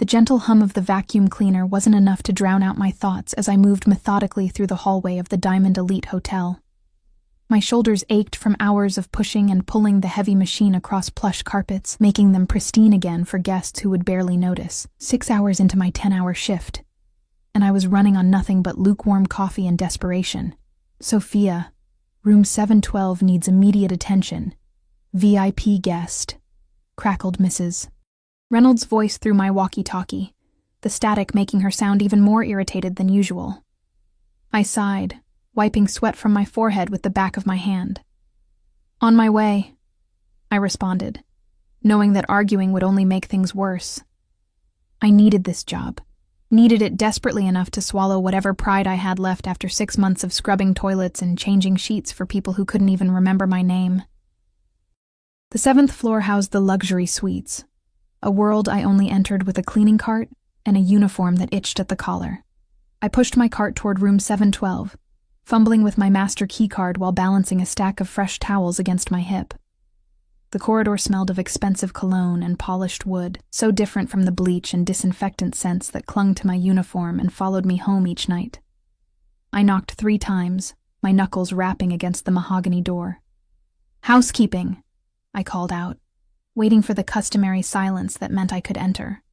The gentle hum of the vacuum cleaner wasn't enough to drown out my thoughts as I moved methodically through the hallway of the Diamond Elite Hotel. My shoulders ached from hours of pushing and pulling the heavy machine across plush carpets, making them pristine again for guests who would barely notice. 6 hours into my 10-hour shift, and I was running on nothing but lukewarm coffee and desperation. "Sophia, room 712 needs immediate attention. VIP guest," crackled Mrs. Reynolds' voice through my walkie-talkie, the static making her sound even more irritated than usual. I sighed, wiping sweat from my forehead with the back of my hand. "On my way," I responded, knowing that arguing would only make things worse. I needed this job, needed it desperately enough to swallow whatever pride I had left after 6 months of scrubbing toilets and changing sheets for people who couldn't even remember my name. The 7th floor housed the luxury suites, a world I only entered with a cleaning cart and a uniform that itched at the collar. I pushed my cart toward room 712, fumbling with my master keycard while balancing a stack of fresh towels against my hip. The corridor smelled of expensive cologne and polished wood, so different from the bleach and disinfectant scents that clung to my uniform and followed me home each night. I knocked 3 times, my knuckles rapping against the mahogany door. "Housekeeping," I called out, waiting for the customary silence that meant I could enter.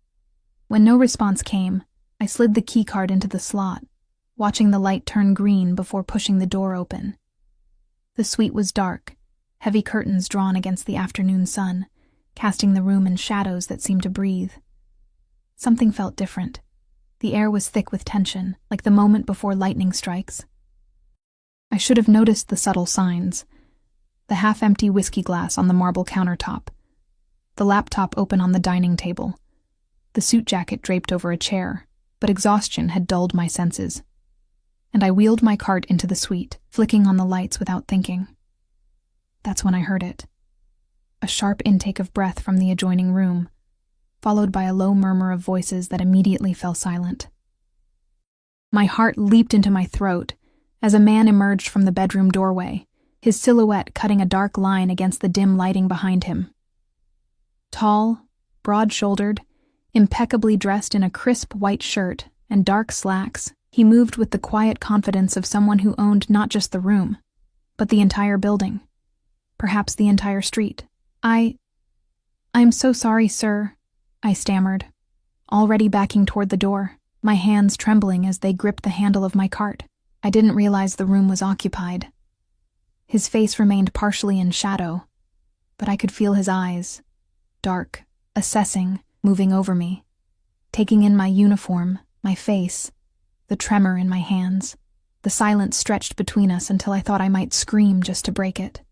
When no response came, I slid the keycard into the slot, watching the light turn green before pushing the door open. The suite was dark, heavy curtains drawn against the afternoon sun, casting the room in shadows that seemed to breathe. Something felt different. The air was thick with tension, like the moment before lightning strikes. I should have noticed the subtle signs. The half-empty whiskey glass on the marble countertop, the laptop open on the dining table, the suit jacket draped over a chair, but exhaustion had dulled my senses. And I wheeled my cart into the suite, flicking on the lights without thinking. That's when I heard it. A sharp intake of breath from the adjoining room, followed by a low murmur of voices that immediately fell silent. My heart leaped into my throat as a man emerged from the bedroom doorway, his silhouette cutting a dark line against the dim lighting behind him. Tall, broad-shouldered, impeccably dressed in a crisp white shirt and dark slacks, he moved with the quiet confidence of someone who owned not just the room, but the entire building, perhaps the entire street. I'm so sorry, sir," I stammered, already backing toward the door, my hands trembling as they gripped the handle of my cart. I didn't realize the room was occupied. His face remained partially in shadow, but I could feel his eyes, dark, assessing, moving over me, taking in my uniform, my face, the tremor in my hands. The silence stretched between us until I thought I might scream just to break it.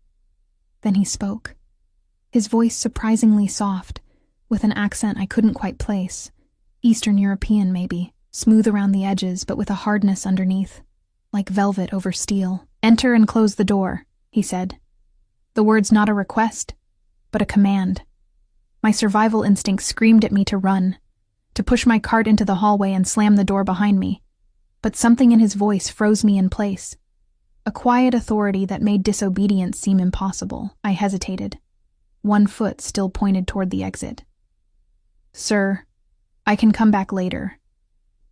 Then he spoke. His voice surprisingly soft, with an accent I couldn't quite place. Eastern European, maybe, smooth around the edges but with a hardness underneath, like velvet over steel. "Enter and close the door," he said. The words not a request, but a command. My survival instinct screamed at me to run, to push my cart into the hallway and slam the door behind me. But something in his voice froze me in place. A quiet authority that made disobedience seem impossible. I hesitated, one foot still pointed toward the exit. "Sir, I can come back later.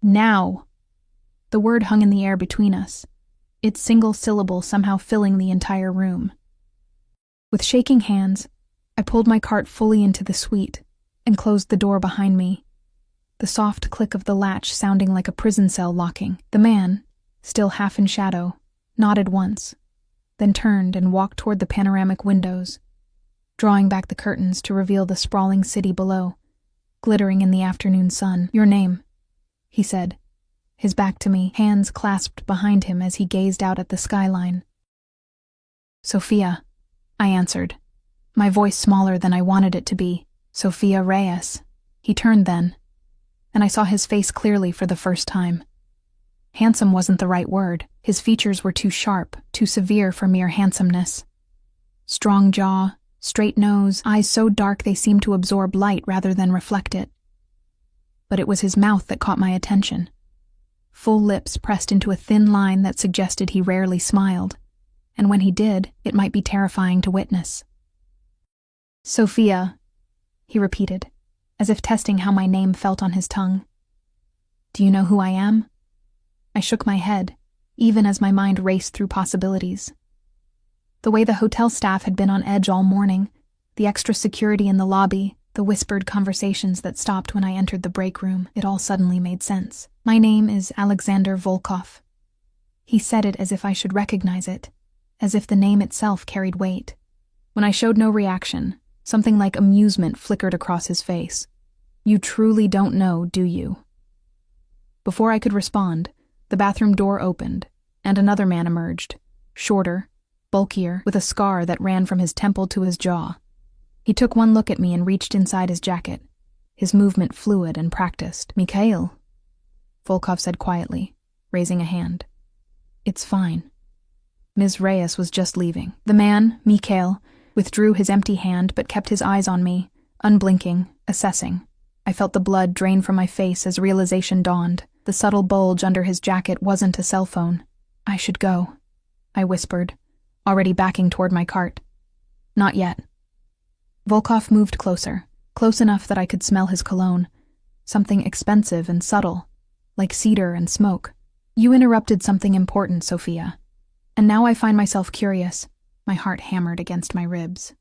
Now." The word hung in the air between us, its single syllable somehow filling the entire room. With shaking hands, I pulled my cart fully into the suite and closed the door behind me, the soft click of the latch sounding like a prison cell locking. The man, still half in shadow, nodded once, then turned and walked toward the panoramic windows, drawing back the curtains to reveal the sprawling city below, glittering in the afternoon sun. "Your name," he said, his back to me, hands clasped behind him as he gazed out at the skyline. "Sophia," I answered, my voice smaller than I wanted it to be. "Sophia Reyes." He turned then, and I saw his face clearly for the first time. Handsome wasn't the right word. His features were too sharp, too severe for mere handsomeness. Strong jaw, straight nose, eyes so dark they seemed to absorb light rather than reflect it. But it was his mouth that caught my attention. Full lips pressed into a thin line that suggested he rarely smiled, and when he did, it might be terrifying to witness. "Sophia," he repeated, as if testing how my name felt on his tongue. "Do you know who I am?" I shook my head, even as my mind raced through possibilities. The way the hotel staff had been on edge all morning, the extra security in the lobby, the whispered conversations that stopped when I entered the break room, it all suddenly made sense. "My name is Alexander Volkov." He said it as if I should recognize it, as if the name itself carried weight. When I showed no reaction, something like amusement flickered across his face. "You truly don't know, do you?" Before I could respond, the bathroom door opened, and another man emerged, shorter, bulkier, with a scar that ran from his temple to his jaw. He took one look at me and reached inside his jacket, his movement fluid and practiced. "Mikhail," Volkov said quietly, raising a hand. "It's fine." Ms. Reyes was just leaving. The man, Mikhail, withdrew his empty hand but kept his eyes on me, unblinking, assessing. I felt the blood drain from my face as realization dawned. The subtle bulge under his jacket wasn't a cell phone. "I should go," I whispered, already backing toward my cart. "Not yet." Volkov moved closer, close enough that I could smell his cologne, something expensive and subtle, like cedar and smoke. "You interrupted something important, Sophia. And now I find myself curious." My heart hammered against my ribs.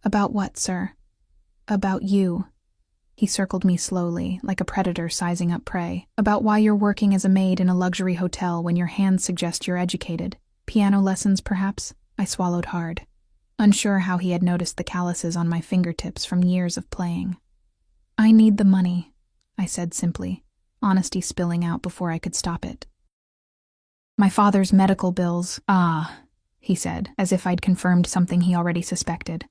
"About what, sir?" "About you." He circled me slowly, like a predator sizing up prey. "About why you're working as a maid in a luxury hotel when your hands suggest you're educated. Piano lessons, perhaps?" I swallowed hard, unsure how he had noticed the calluses on my fingertips from years of playing. "I need the money," I said simply, honesty spilling out before I could stop it. "My father's medical bills." "Ah," he said, as if I'd confirmed something he already suspected.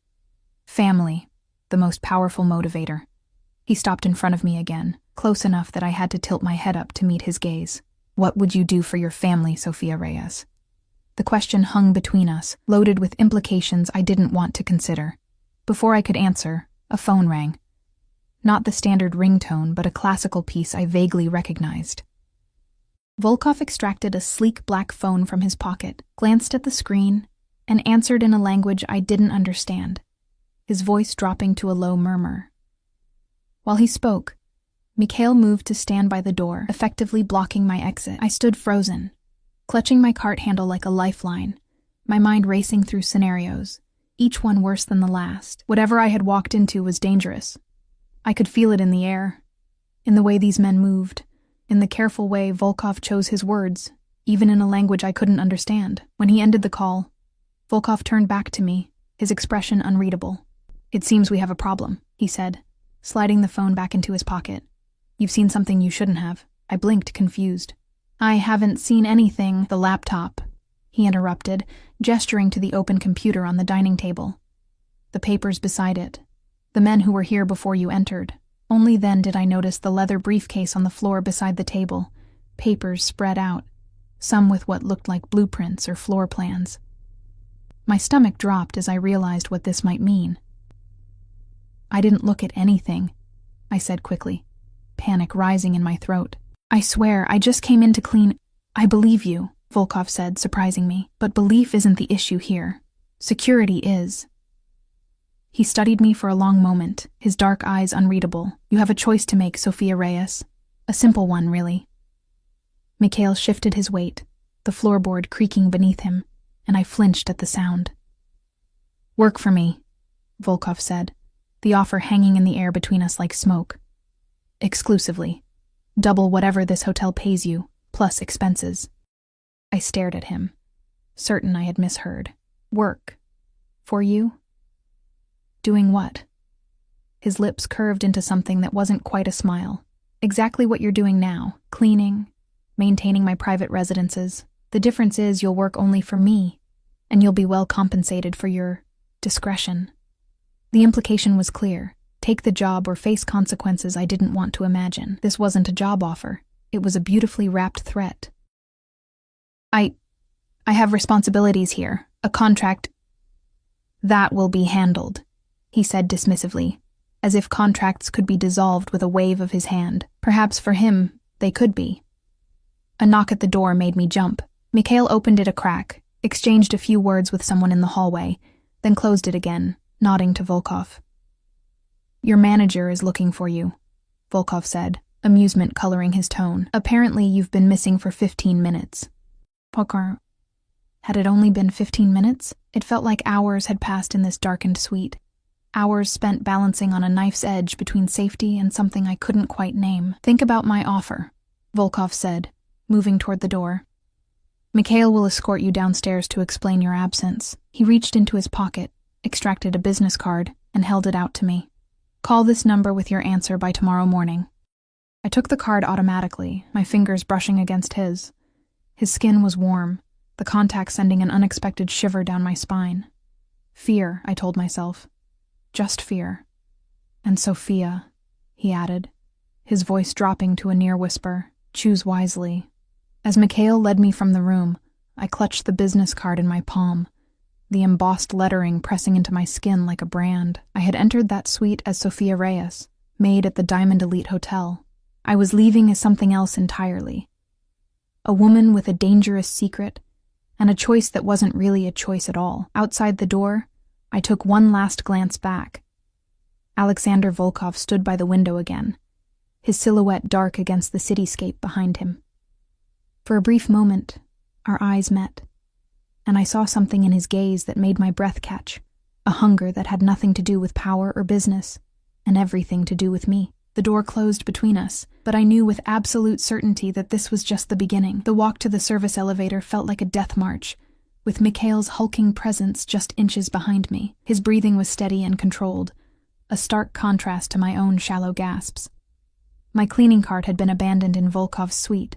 "Family, the most powerful motivator." He stopped in front of me again, close enough that I had to tilt my head up to meet his gaze. "What would you do for your family, Sophia Reyes?" The question hung between us, loaded with implications I didn't want to consider. Before I could answer, a phone rang. Not the standard ringtone, but a classical piece I vaguely recognized. Volkov extracted a sleek black phone from his pocket, glanced at the screen, and answered in a language I didn't understand, his voice dropping to a low murmur. While he spoke, Mikhail moved to stand by the door, effectively blocking my exit. I stood frozen, clutching my cart handle like a lifeline, my mind racing through scenarios, each one worse than the last. Whatever I had walked into was dangerous. I could feel it in the air, in the way these men moved, in the careful way Volkov chose his words, even in a language I couldn't understand. When he ended the call, Volkov turned back to me, his expression unreadable. "It seems we have a problem," he said, sliding the phone back into his pocket. "You've seen something you shouldn't have." I blinked, confused. "I haven't seen anything." "The laptop," he interrupted, gesturing to the open computer on the dining table. "The papers beside it. The men who were here before you entered." Only then did I notice the leather briefcase on the floor beside the table, papers spread out, some with what looked like blueprints or floor plans. My stomach dropped as I realized what this might mean. "I didn't look at anything," I said quickly, panic rising in my throat. "I swear, I just came in to clean." "I believe you," Volkov said, surprising me. "But belief isn't the issue here. Security is." He studied me for a long moment, his dark eyes unreadable. "You have a choice to make, Sophia Reyes. A simple one, really." Mikhail shifted his weight, the floorboard creaking beneath him, and I flinched at the sound. "Work for me," Volkov said, the offer hanging in the air between us like smoke. "Exclusively. Double whatever this hotel pays you, plus expenses." I stared at him, certain I had misheard. "Work? For you? Doing what?" His lips curved into something that wasn't quite a smile. "Exactly what you're doing now, cleaning, maintaining my private residences. The difference is you'll work only for me, and you'll be well compensated for your discretion." The implication was clear. Take the job or face consequences I didn't want to imagine. This wasn't a job offer. It was a beautifully wrapped threat. I have responsibilities here, a contract." "That will be handled," he said dismissively, as if contracts could be dissolved with a wave of his hand. Perhaps for him, they could be. A knock at the door made me jump. Mikhail opened it a crack, exchanged a few words with someone in the hallway, then closed it again, nodding to Volkov. Your manager is looking for you, Volkov said, amusement coloring his tone. Apparently you've been missing for 15 minutes. Pokar. Had it only been 15 minutes? It felt like hours had passed in this darkened suite. Hours spent balancing on a knife's edge between safety and something I couldn't quite name. Think about my offer, Volkov said, moving toward the door. Mikhail will escort you downstairs to explain your absence. He reached into his pocket, extracted a business card, and held it out to me. Call this number with your answer by tomorrow morning. I took the card automatically, my fingers brushing against his. His skin was warm, the contact sending an unexpected shiver down my spine. Fear, I told myself. Just fear. And Sophia, he added, his voice dropping to a near whisper. Choose wisely. As Mikhail led me from the room, I clutched the business card in my palm, the embossed lettering pressing into my skin like a brand. I had entered that suite as Sophia Reyes, maid at the Diamond Elite Hotel. I was leaving as something else entirely. A woman with a dangerous secret, and a choice that wasn't really a choice at all. Outside the door, I took one last glance back. Alexander Volkov stood by the window again, his silhouette dark against the cityscape behind him. For a brief moment, our eyes met, and I saw something in his gaze that made my breath catch, a hunger that had nothing to do with power or business, and everything to do with me. The door closed between us, but I knew with absolute certainty that this was just the beginning. The walk to the service elevator felt like a death march, with Mikhail's hulking presence just inches behind me. His breathing was steady and controlled, a stark contrast to my own shallow gasps. My cleaning cart had been abandoned in Volkov's suite.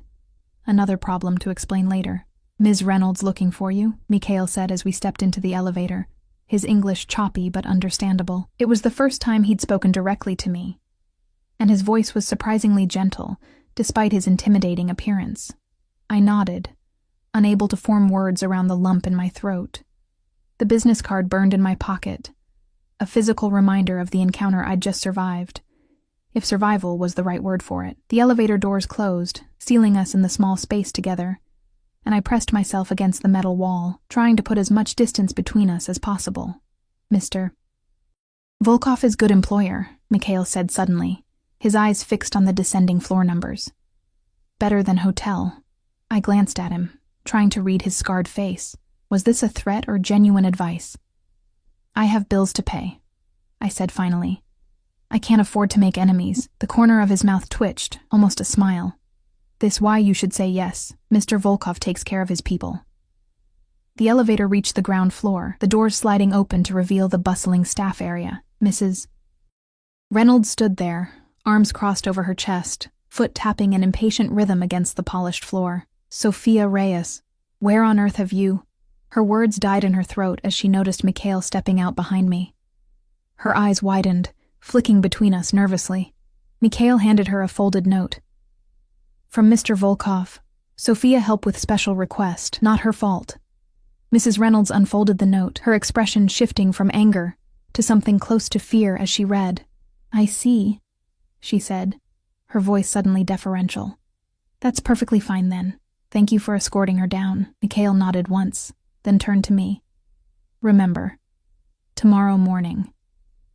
Another problem to explain later. Ms. Reynolds looking for you, Mikhail said as we stepped into the elevator, his English choppy but understandable. It was the first time he'd spoken directly to me, and his voice was surprisingly gentle, despite his intimidating appearance. I nodded, unable to form words around the lump in my throat. The business card burned in my pocket, a physical reminder of the encounter I'd just survived, if survival was the right word for it. The elevator doors closed, sealing us in the small space together, and I pressed myself against the metal wall, trying to put as much distance between us as possible. Mr. Volkov is good employer, Mikhail said suddenly, his eyes fixed on the descending floor numbers. Better than hotel. I glanced at him, trying to read his scarred face. Was this a threat or genuine advice? I have bills to pay, I said finally. I can't afford to make enemies. The corner of his mouth twitched, almost a smile. This why you should say yes. Mr. Volkov takes care of his people. The elevator reached the ground floor, the doors sliding open to reveal the bustling staff area. Mrs. Reynolds stood there, arms crossed over her chest, foot tapping an impatient rhythm against the polished floor. Sophia Reyes, where on earth have you? Her words died in her throat as she noticed Mikhail stepping out behind me. Her eyes widened, flicking between us nervously. Mikhail handed her a folded note. From Mr. Volkov. Sophia help with special request, not her fault. Mrs. Reynolds unfolded the note, her expression shifting from anger to something close to fear as she read. I see, she said, her voice suddenly deferential. That's perfectly fine then. Thank you for escorting her down. Mikhail nodded once, then turned to me. Remember, tomorrow morning.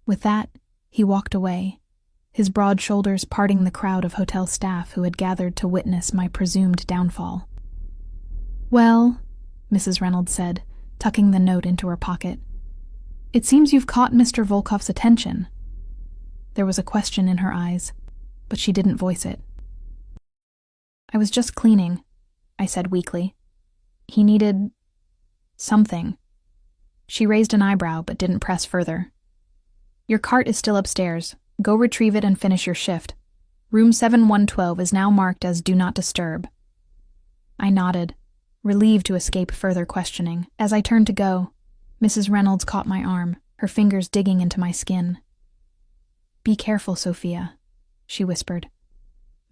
With that, he walked away, his broad shoulders parting the crowd of hotel staff who had gathered to witness my presumed downfall. Well, Mrs. Reynolds said, tucking the note into her pocket, it seems you've caught Mr. Volkov's attention. There was a question in her eyes, but she didn't voice it. I was just cleaning, I said weakly. He needed something. She raised an eyebrow but didn't press further. Your cart is still upstairs. Go retrieve it and finish your shift. Room 7112 is now marked as Do Not Disturb. I nodded, relieved to escape further questioning. As I turned to go, Mrs. Reynolds caught my arm, her fingers digging into my skin. Be careful, Sophia, she whispered.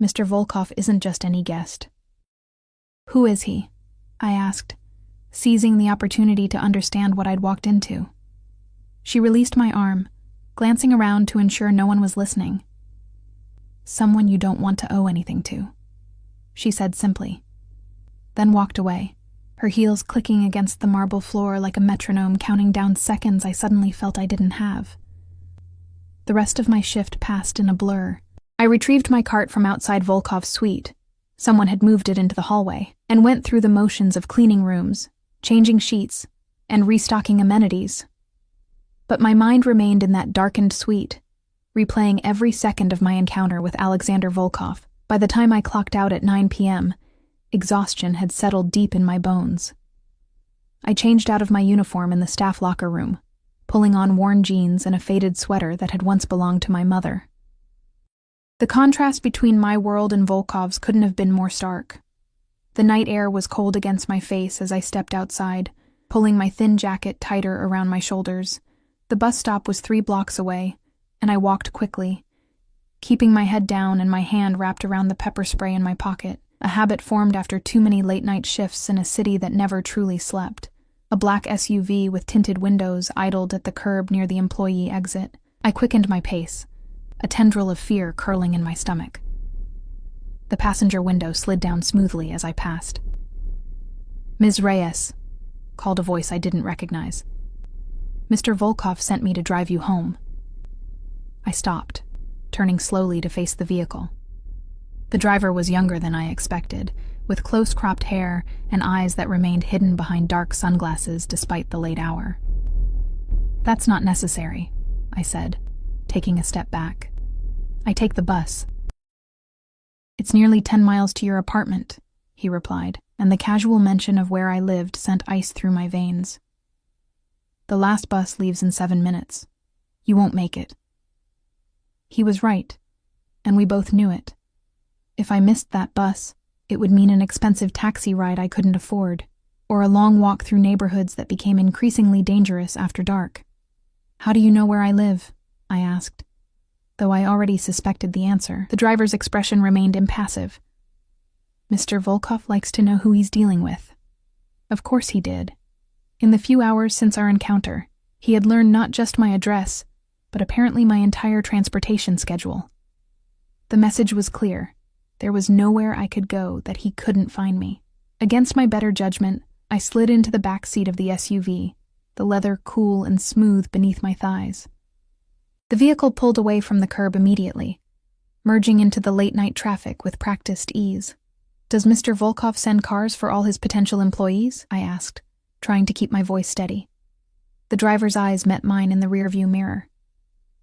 Mr. Volkov isn't just any guest. Who is he? I asked, seizing the opportunity to understand what I'd walked into. She released my arm, glancing around to ensure no one was listening. Someone you don't want to owe anything to, she said simply, then walked away, her heels clicking against the marble floor like a metronome counting down seconds I suddenly felt I didn't have. The rest of my shift passed in a blur. I retrieved my cart from outside Volkov's suite. Someone had moved it into the hallway, and went through the motions of cleaning rooms, changing sheets, and restocking amenities. But my mind remained in that darkened suite, replaying every second of my encounter with Alexander Volkov. By the time I clocked out at 9 p.m., exhaustion had settled deep in my bones. I changed out of my uniform in the staff locker room, pulling on worn jeans and a faded sweater that had once belonged to my mother. The contrast between my world and Volkov's couldn't have been more stark. The night air was cold against my face as I stepped outside, pulling my thin jacket tighter around my shoulders. The bus stop was 3 blocks away, and I walked quickly, keeping my head down and my hand wrapped around the pepper spray in my pocket, a habit formed after too many late-night shifts in a city that never truly slept. A black SUV with tinted windows idled at the curb near the employee exit. I quickened my pace, a tendril of fear curling in my stomach. The passenger window slid down smoothly as I passed. "Ms. Reyes," called a voice I didn't recognize. "Mr. Volkov sent me to drive you home." I stopped, turning slowly to face the vehicle. The driver was younger than I expected, with close-cropped hair and eyes that remained hidden behind dark sunglasses despite the late hour. "That's not necessary," I said, taking a step back. "I take the bus." "It's nearly 10 miles to your apartment," he replied, and the casual mention of where I lived sent ice through my veins. "The last bus leaves in 7 minutes. You won't make it." He was right, and we both knew it. If I missed that bus, it would mean an expensive taxi ride I couldn't afford, or a long walk through neighborhoods that became increasingly dangerous after dark. "How do you know where I live?" I asked. Though I already suspected the answer, the driver's expression remained impassive. Mr. Volkov likes to know who he's dealing with. Of course he did. In the few hours since our encounter, he had learned not just my address, but apparently my entire transportation schedule. The message was clear. There was nowhere I could go that he couldn't find me. Against my better judgment, I slid into the back seat of the SUV, the leather cool and smooth beneath my thighs. The vehicle pulled away from the curb immediately, merging into the late-night traffic with practiced ease. "Does Mr. Volkov send cars for all his potential employees?" I asked, trying to keep my voice steady. The driver's eyes met mine in the rearview mirror.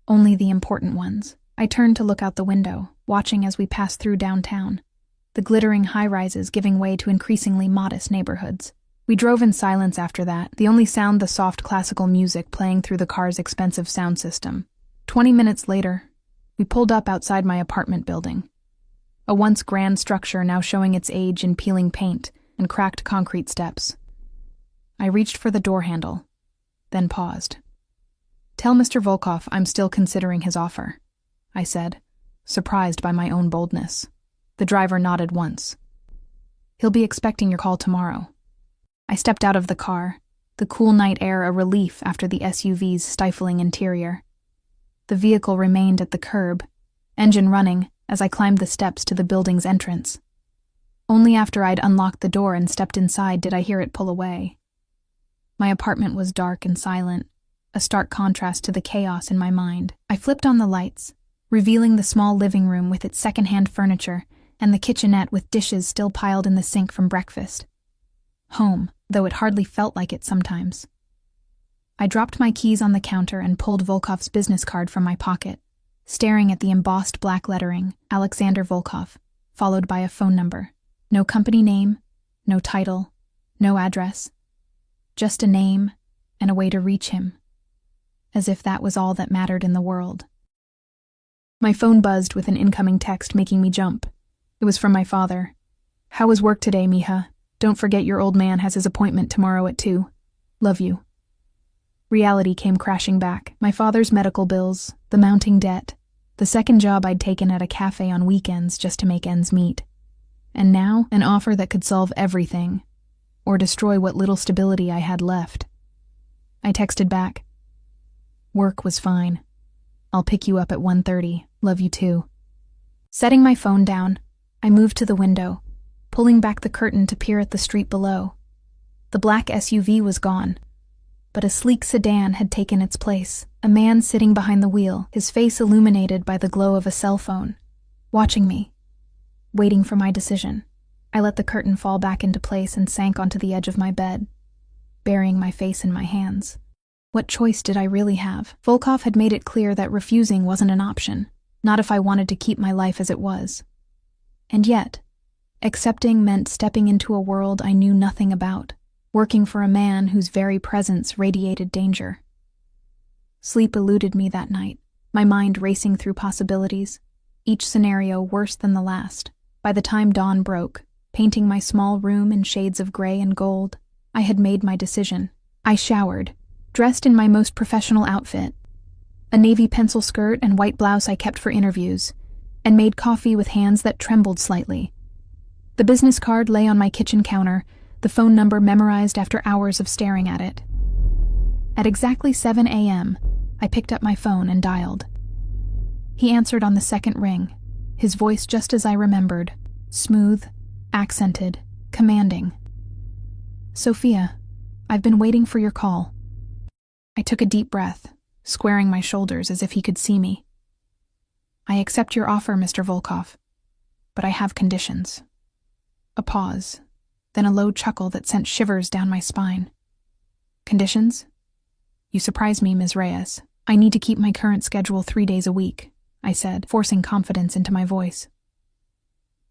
"Only the important ones." I turned to look out the window, watching as we passed through downtown, the glittering high-rises giving way to increasingly modest neighborhoods. We drove in silence after that, the only sound the soft classical music playing through the car's expensive sound system. 20 minutes later, we pulled up outside my apartment building, a once grand structure now showing its age in peeling paint and cracked concrete steps. I reached for the door handle, then paused. "Tell Mr. Volkov I'm still considering his offer," I said, surprised by my own boldness. The driver nodded once. "He'll be expecting your call tomorrow." I stepped out of the car, the cool night air a relief after the SUV's stifling interior. The vehicle remained at the curb, engine running, as I climbed the steps to the building's entrance. Only after I'd unlocked the door and stepped inside did I hear it pull away. My apartment was dark and silent, a stark contrast to the chaos in my mind. I flipped on the lights, revealing the small living room with its secondhand furniture and the kitchenette with dishes still piled in the sink from breakfast. Home, though it hardly felt like it sometimes. I dropped my keys on the counter and pulled Volkov's business card from my pocket, staring at the embossed black lettering, Alexander Volkov, followed by a phone number. No company name, no title, no address. Just a name and a way to reach him. As if that was all that mattered in the world. My phone buzzed with an incoming text making me jump. It was from my father. "How was work today, mija? Don't forget your old man has his appointment tomorrow at 2. Love you." Reality came crashing back. My father's medical bills, the mounting debt, the second job I'd taken at a cafe on weekends just to make ends meet. And now, an offer that could solve everything, or destroy what little stability I had left. I texted back. "Work was fine. I'll pick you up at 1:30. Love you too." Setting my phone down, I moved to the window, pulling back the curtain to peer at the street below. The black SUV was gone, but a sleek sedan had taken its place. A man sitting behind the wheel, his face illuminated by the glow of a cell phone, watching me, waiting for my decision. I let the curtain fall back into place and sank onto the edge of my bed, burying my face in my hands. What choice did I really have? Volkov had made it clear that refusing wasn't an option, not if I wanted to keep my life as it was. And yet, accepting meant stepping into a world I knew nothing about, working for a man whose very presence radiated danger. Sleep eluded me that night, my mind racing through possibilities, each scenario worse than the last. By the time dawn broke, painting my small room in shades of gray and gold, I had made my decision. I showered, dressed in my most professional outfit, a navy pencil skirt and white blouse I kept for interviews, and made coffee with hands that trembled slightly. The business card lay on my kitchen counter, the phone number memorized after hours of staring at it. At exactly 7 a.m., I picked up my phone and dialed. He answered on the second ring, his voice just as I remembered, smooth, accented, commanding. "Sophia, I've been waiting for your call." I took a deep breath, squaring my shoulders as if he could see me. "I accept your offer, Mr. Volkov, but I have conditions." A pause, then a low chuckle that sent shivers down my spine. "Conditions? You surprise me, Ms. Reyes. I need to keep my current schedule 3 days a week," I said, forcing confidence into my voice.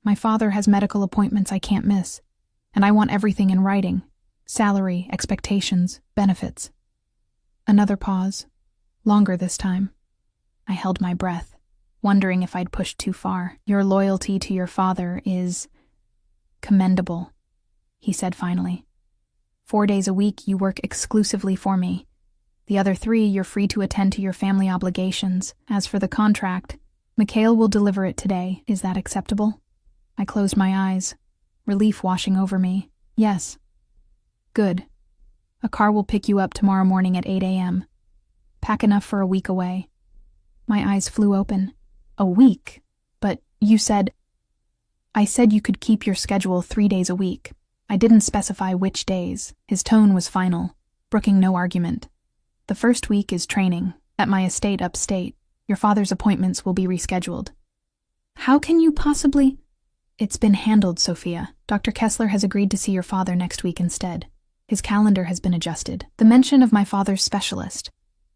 "My father has medical appointments I can't miss, and I want everything in writing: salary, expectations, benefits." Another pause, longer this time. I held my breath, wondering if I'd pushed too far. "Your loyalty to your father is commendable," he said finally. 4 days a week you work exclusively for me. The other 3 you're free to attend to your family obligations. As for the contract, Mikhail will deliver it today. Is that acceptable? I closed my eyes, relief washing over me. Yes. Good. A car will pick you up tomorrow morning at 8 a.m. Pack enough for a week away. My eyes flew open. A week? But you said... I said you could keep your schedule 3 days a week. I didn't specify which days. His tone was final, brooking no argument. The first week is training, at my estate upstate. Your father's appointments will be rescheduled. How can you possibly... It's been handled, Sophia. Dr. Kessler has agreed to see your father next week instead. His calendar has been adjusted. The mention of my father's specialist,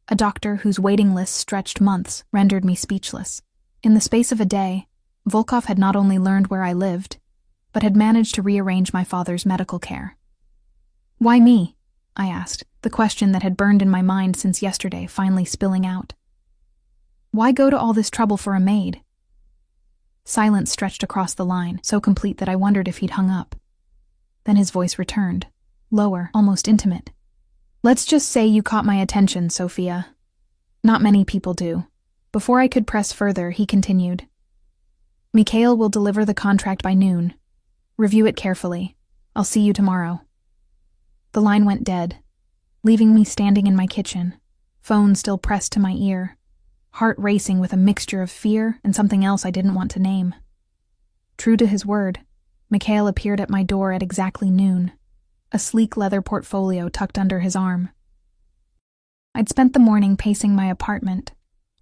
a doctor whose waiting list stretched months, rendered me speechless. In the space of a day, Volkov had not only learned where I lived, but had managed to rearrange my father's medical care. "Why me?" I asked, the question that had burned in my mind since yesterday finally spilling out. "Why go to all this trouble for a maid?" Silence stretched across the line, so complete that I wondered if he'd hung up. Then his voice returned, lower, almost intimate. "Let's just say you caught my attention, Sophia. Not many people do." Before I could press further, he continued. "Mikhail will deliver the contract by noon. Review it carefully. I'll see you tomorrow." The line went dead, leaving me standing in my kitchen, phone still pressed to my ear, heart racing with a mixture of fear and something else I didn't want to name. True to his word, Mikhail appeared at my door at exactly noon, a sleek leather portfolio tucked under his arm. I'd spent the morning pacing my apartment,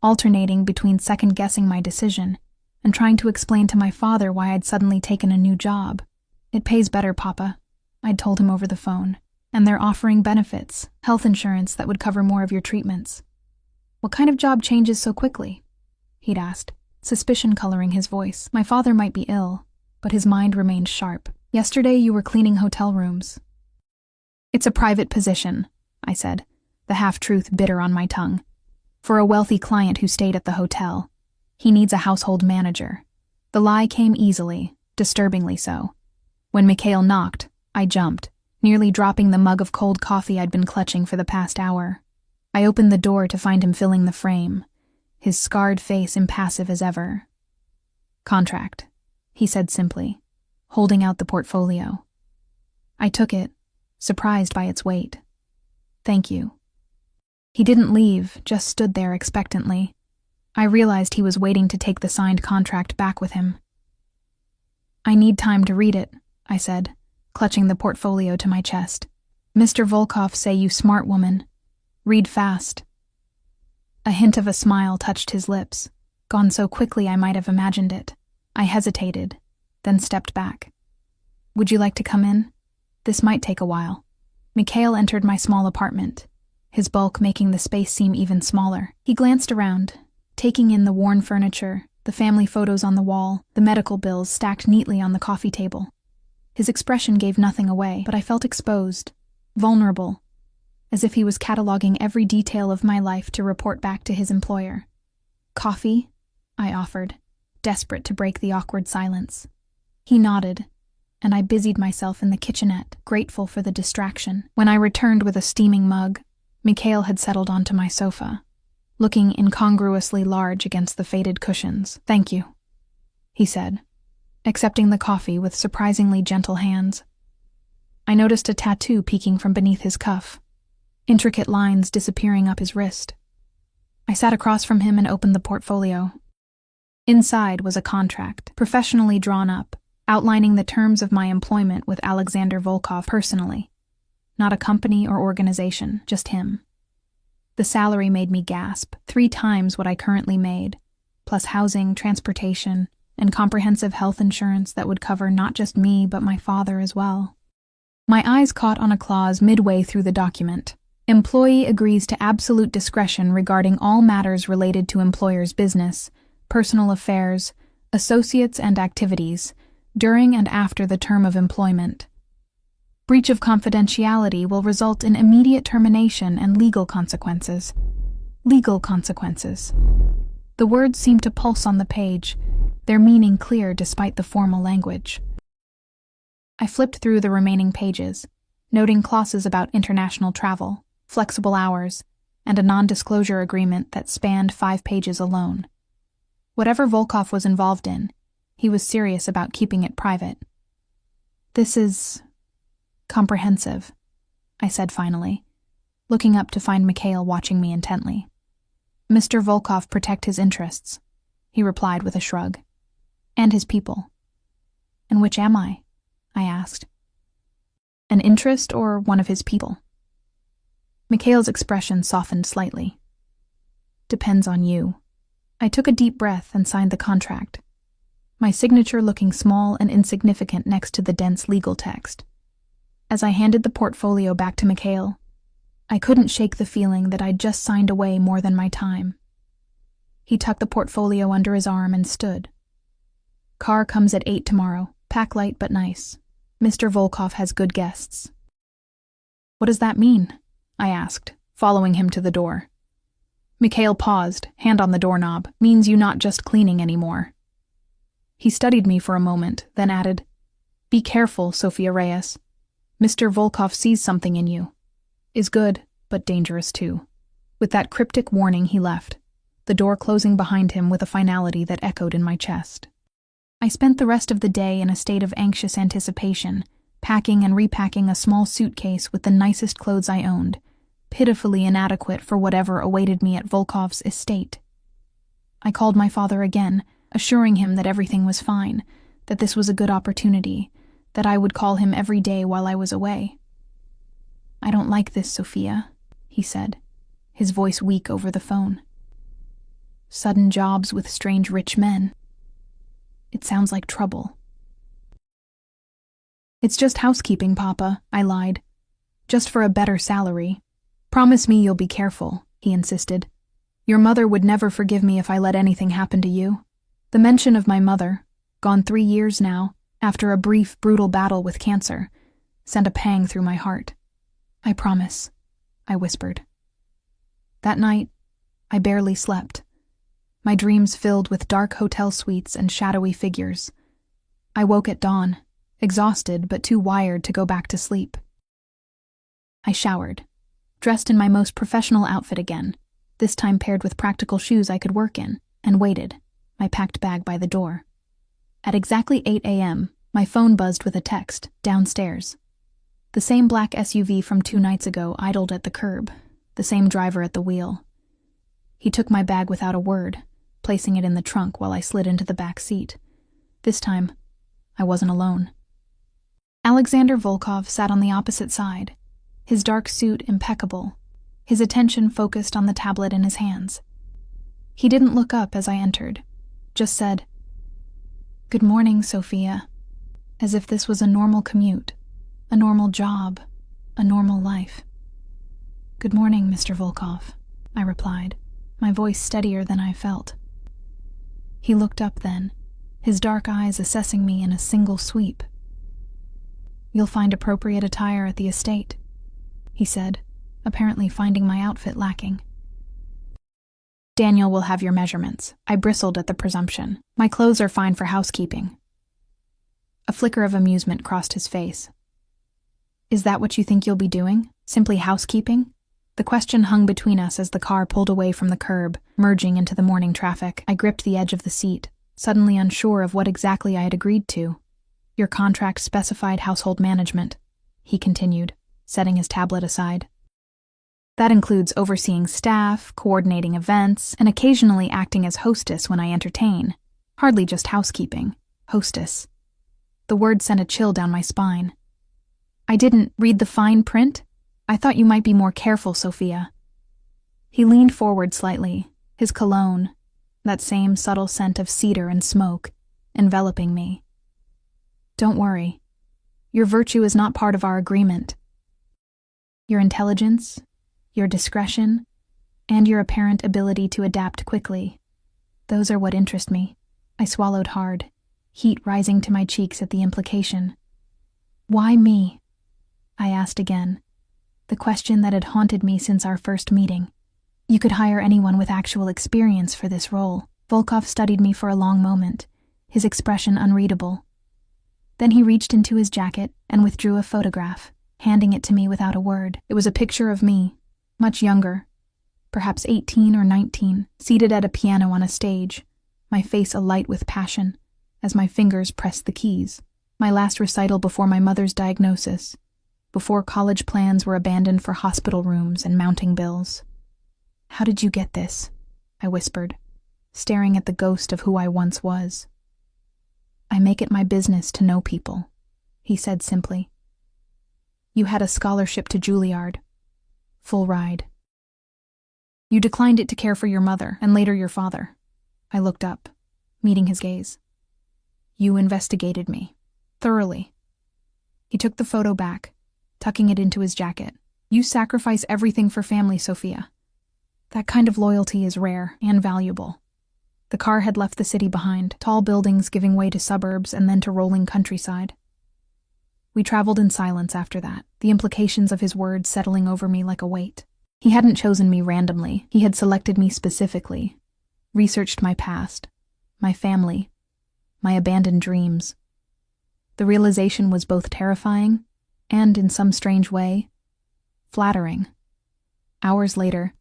alternating between second-guessing my decision and trying to explain to my father why I'd suddenly taken a new job. "It pays better, Papa," I'd told him over the phone, "and they're offering benefits, health insurance that would cover more of your treatments." "What kind of job changes so quickly?" he'd asked, suspicion coloring his voice. My father might be ill, but his mind remained sharp. "Yesterday you were cleaning hotel rooms." "It's a private position," I said, the half-truth bitter on my tongue. "For a wealthy client who stayed at the hotel. He needs a household manager." The lie came easily, disturbingly so. When Mikhail knocked, I jumped, nearly dropping the mug of cold coffee I'd been clutching for the past hour. I opened the door to find him filling the frame, his scarred face impassive as ever. "Contract," he said simply, holding out the portfolio. I took it, surprised by its weight. "Thank you." He didn't leave, just stood there expectantly. I realized he was waiting to take the signed contract back with him. "I need time to read it," I said, clutching the portfolio to my chest. "Mr. Volkov say you smart woman. Read fast. A hint of a smile touched his lips, gone so quickly I might have imagined it. I hesitated, then stepped back. Would you like to come in? This might take a while. Mikhail entered my small apartment, his bulk making the space seem even smaller. He glanced around, taking in the worn furniture, the family photos on the wall, the medical bills stacked neatly on the coffee table. His expression gave nothing away, but I felt exposed, vulnerable, as if he was cataloging every detail of my life to report back to his employer. Coffee? I offered, desperate to break the awkward silence. He nodded, and I busied myself in the kitchenette, grateful for the distraction. When I returned with a steaming mug, Mikhail had settled onto my sofa, looking incongruously large against the faded cushions. "Thank you," he said, accepting the coffee with surprisingly gentle hands. I noticed a tattoo peeking from beneath his cuff, intricate lines disappearing up his wrist. I sat across from him and opened the portfolio. Inside was a contract, professionally drawn up, outlining the terms of my employment with Alexander Volkov personally. Not a company or organization, just him. The salary made me gasp, 3 times what I currently made, plus housing, transportation, and comprehensive health insurance that would cover not just me but my father as well. My eyes caught on a clause midway through the document. Employee agrees to absolute discretion regarding all matters related to employer's business, personal affairs, associates, and activities, during and after the term of employment. Breach of confidentiality will result in immediate termination and legal consequences. Legal consequences. The words seemed to pulse on the page, their meaning clear despite the formal language. I flipped through the remaining pages, noting clauses about international travel, flexible hours, and a non-disclosure agreement that spanned 5 pages alone. Whatever Volkov was involved in, he was serious about keeping it private. "This is comprehensive," I said finally, looking up to find Mikhail watching me intently. "Mr. Volkov protect his interests," he replied with a shrug. "And his people." "And which am I?" I asked. "An interest or one of his people?" Mikhail's expression softened slightly. "Depends on you." I took a deep breath and signed the contract, my signature looking small and insignificant next to the dense legal text. As I handed the portfolio back to Mikhail, I couldn't shake the feeling that I'd just signed away more than my time. He tucked the portfolio under his arm and stood. "Car comes at 8 tomorrow. Pack light but nice. Mr. Volkov has good guests." "What does that mean?" I asked, following him to the door. Mikhail paused, hand on the doorknob. "Means you not just cleaning anymore." He studied me for a moment, then added, "Be careful, Sophia Reyes. Mr. Volkov sees something in you. Is good, but dangerous too." With that cryptic warning he left, the door closing behind him with a finality that echoed in my chest. I spent the rest of the day in a state of anxious anticipation, packing and repacking a small suitcase with the nicest clothes I owned, pitifully inadequate for whatever awaited me at Volkov's estate. I called my father again, assuring him that everything was fine, that this was a good opportunity, that I would call him every day while I was away. "I don't like this, Sophia," he said, his voice weak over the phone. "Sudden jobs with strange rich men. It sounds like trouble." "It's just housekeeping, Papa," I lied. "Just for a better salary. Promise me you'll be careful," he insisted. "Your mother would never forgive me if I let anything happen to you." The mention of my mother, gone 3 years now, after a brief, brutal battle with cancer, sent a pang through my heart. "I promise," I whispered. That night, I barely slept, my dreams filled with dark hotel suites and shadowy figures. I woke at dawn, exhausted but too wired to go back to sleep. I showered, dressed in my most professional outfit again, this time paired with practical shoes I could work in, and waited, my packed bag by the door. At exactly 8 a.m., my phone buzzed with a text, downstairs. The same black SUV from 2 nights ago idled at the curb, the same driver at the wheel. He took my bag without a word, placing it in the trunk while I slid into the back seat. This time, I wasn't alone. Alexander Volkov sat on the opposite side, his dark suit impeccable, his attention focused on the tablet in his hands. He didn't look up as I entered, just said, "Good morning, Sophia," as if this was a normal commute, a normal job, a normal life. "Good morning, Mr. Volkov," I replied, my voice steadier than I felt. He looked up then, his dark eyes assessing me in a single sweep. "You'll find appropriate attire at the estate," he said, apparently finding my outfit lacking. "Daniel will have your measurements." I bristled at the presumption. "My clothes are fine for housekeeping." A flicker of amusement crossed his face. "Is that what you think you'll be doing? Simply housekeeping?" The question hung between us as the car pulled away from the curb, merging into the morning traffic. I gripped the edge of the seat, suddenly unsure of what exactly I had agreed to. "Your contract specified household management," he continued, setting his tablet aside. "That includes overseeing staff, coordinating events, and occasionally acting as hostess when I entertain. Hardly just housekeeping. Hostess." The word sent a chill down my spine. "I didn't read the fine print? I thought you might be more careful, Sophia." He leaned forward slightly, his cologne, that same subtle scent of cedar and smoke, enveloping me. "Don't worry. Your virtue is not part of our agreement. Your intelligence, your discretion, and your apparent ability to adapt quickly. Those are what interest me." I swallowed hard, heat rising to my cheeks at the implication. "Why me?" I asked again, the question that had haunted me since our first meeting. "You could hire anyone with actual experience for this role." Volkov studied me for a long moment, his expression unreadable. Then he reached into his jacket and withdrew a photograph, handing it to me without a word. It was a picture of me, much younger, perhaps 18 or 19, seated at a piano on a stage, my face alight with passion, as my fingers pressed the keys. My last recital before my mother's diagnosis, before college plans were abandoned for hospital rooms and mounting bills. "How did you get this?" I whispered, staring at the ghost of who I once was. "I make it my business to know people," he said simply. "You had a scholarship to Juilliard. Full ride. You declined it to care for your mother and later your father." I looked up, meeting his gaze. "You investigated me. Thoroughly." He took the photo back, tucking it into his jacket. "You sacrifice everything for family, Sophia. That kind of loyalty is rare and valuable." The car had left the city behind, tall buildings giving way to suburbs and then to rolling countryside. We traveled in silence after that, the implications of his words settling over me like a weight. He hadn't chosen me randomly. He had selected me specifically, researched my past, my family, my abandoned dreams. The realization was both terrifying and, in some strange way, flattering. Hours later,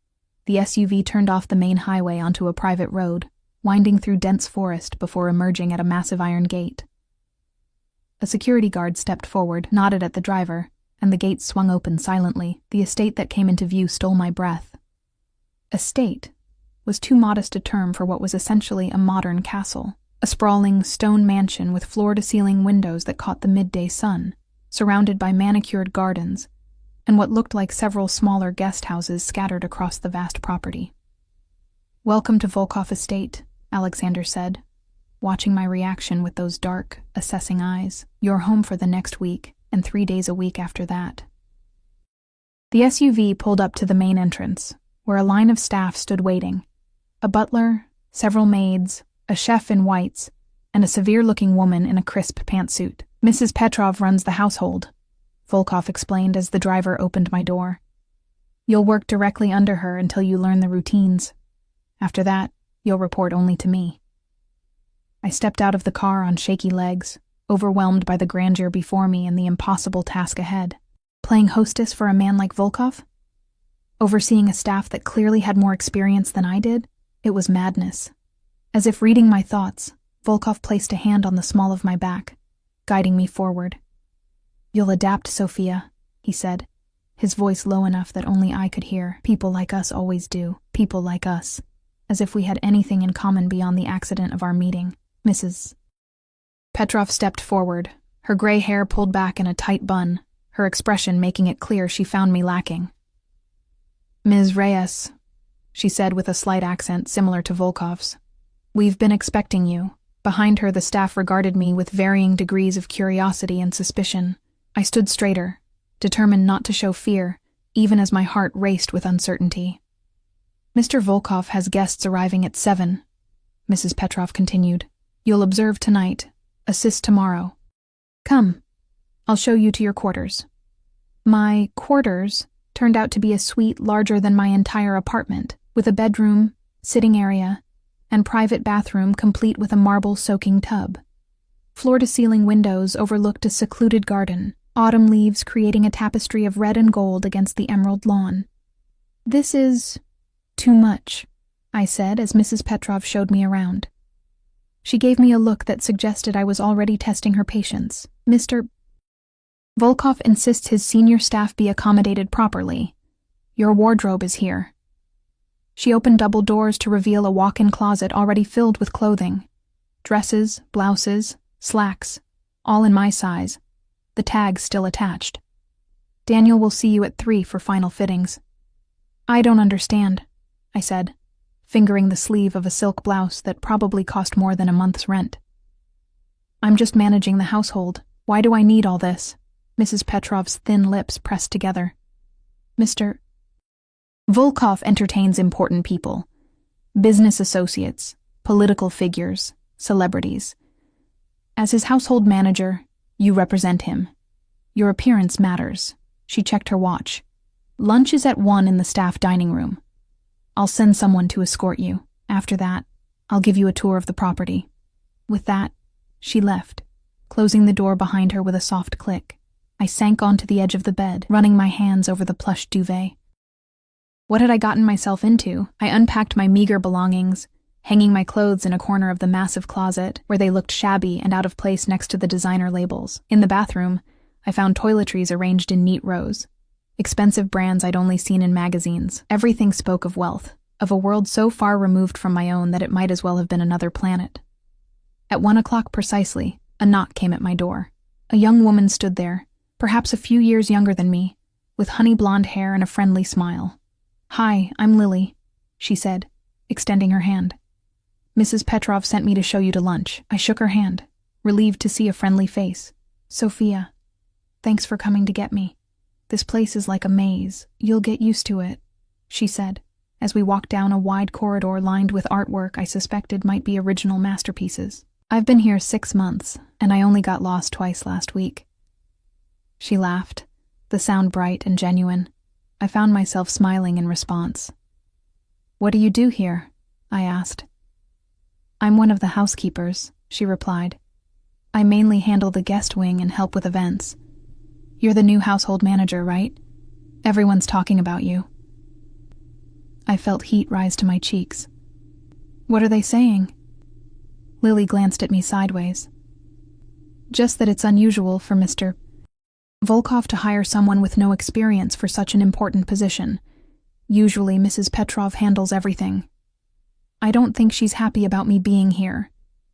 the SUV turned off the main highway onto a private road, winding through dense forest before emerging at a massive iron gate. A security guard stepped forward, nodded at the driver, and the gate swung open silently. The estate that came into view stole my breath. Estate was too modest a term for what was essentially a modern castle, a sprawling stone mansion with floor-to-ceiling windows that caught the midday sun, surrounded by manicured gardens, and what looked like several smaller guest houses scattered across the vast property. "Welcome to Volkov Estate," Alexander said, watching my reaction with those dark, assessing eyes. "You're home for the next week, and 3 days a week after that." The SUV pulled up to the main entrance, where a line of staff stood waiting. A butler, several maids, a chef in whites, and a severe-looking woman in a crisp pantsuit. "Mrs. Petrov runs the household," Volkov explained as the driver opened my door. "You'll work directly under her until you learn the routines. After that, you'll report only to me." I stepped out of the car on shaky legs, overwhelmed by the grandeur before me and the impossible task ahead. Playing hostess for a man like Volkov? Overseeing a staff that clearly had more experience than I did? It was madness. As if reading my thoughts, Volkov placed a hand on the small of my back, guiding me forward. "You'll adapt, Sophia," he said, his voice low enough that only I could hear. "People like us always do. People like us." As if we had anything in common beyond the accident of our meeting. "Mrs. Petrov stepped forward, her gray hair pulled back in a tight bun, her expression making it clear she found me lacking. Ms. Reyes, she said with a slight accent similar to Volkov's. We've been expecting you. Behind her, the staff regarded me with varying degrees of curiosity and suspicion. I stood straighter, determined not to show fear, even as my heart raced with uncertainty. Mr. Volkov has guests arriving at 7, Mrs. Petrov continued. You'll observe tonight, assist tomorrow. Come, I'll show you to your quarters. My quarters turned out to be a suite larger than my entire apartment, with a bedroom, sitting area, and private bathroom complete with a marble-soaking tub. Floor-to-ceiling windows overlooked a secluded garden, autumn leaves creating a tapestry of red and gold against the emerald lawn. This is too much, I said as Mrs. Petrov showed me around. She gave me a look that suggested I was already testing her patience. Mr. Volkov insists his senior staff be accommodated properly. Your wardrobe is here. She opened double doors to reveal a walk-in closet already filled with clothing. Dresses, blouses, slacks, all in my size, the tags still attached. Daniel will see you at 3 for final fittings. I don't understand, I said, fingering the sleeve of a silk blouse that probably cost more than a month's rent. I'm just managing the household. Why do I need all this? Mrs. Petrov's thin lips pressed together. Mr. Volkov entertains important people. Business associates, political figures, celebrities. As his household manager, you represent him. Your appearance matters. She checked her watch. Lunch is at 1 in the staff dining room. I'll send someone to escort you. After that, I'll give you a tour of the property. With that, she left, closing the door behind her with a soft click. I sank onto the edge of the bed, running my hands over the plush duvet. What had I gotten myself into? I unpacked my meager belongings, hanging my clothes in a corner of the massive closet where they looked shabby and out of place next to the designer labels. In the bathroom, I found toiletries arranged in neat rows. Expensive brands I'd only seen in magazines. Everything spoke of wealth, of a world so far removed from my own that it might as well have been another planet. At 1 o'clock precisely, a knock came at my door. A young woman stood there, perhaps a few years younger than me, with honey blonde hair and a friendly smile. Hi, I'm Lily, she said, extending her hand. Mrs. Petrov sent me to show you to lunch. I shook her hand, relieved to see a friendly face. Sophia, thanks for coming to get me. This place is like a maze. You'll get used to it, she said, as we walked down a wide corridor lined with artwork I suspected might be original masterpieces. I've been here 6 months, and I only got lost twice last week. She laughed, the sound bright and genuine. I found myself smiling in response. What do you do here? I asked. I'm one of the housekeepers, she replied. I mainly handle the guest wing and help with events. You're the new household manager, right? Everyone's talking about you. I felt heat rise to my cheeks. What are they saying? Lily glanced at me sideways. Just that it's unusual for Mr. Volkov to hire someone with no experience for such an important position. Usually Mrs. Petrov handles everything. I don't think she's happy about me being here,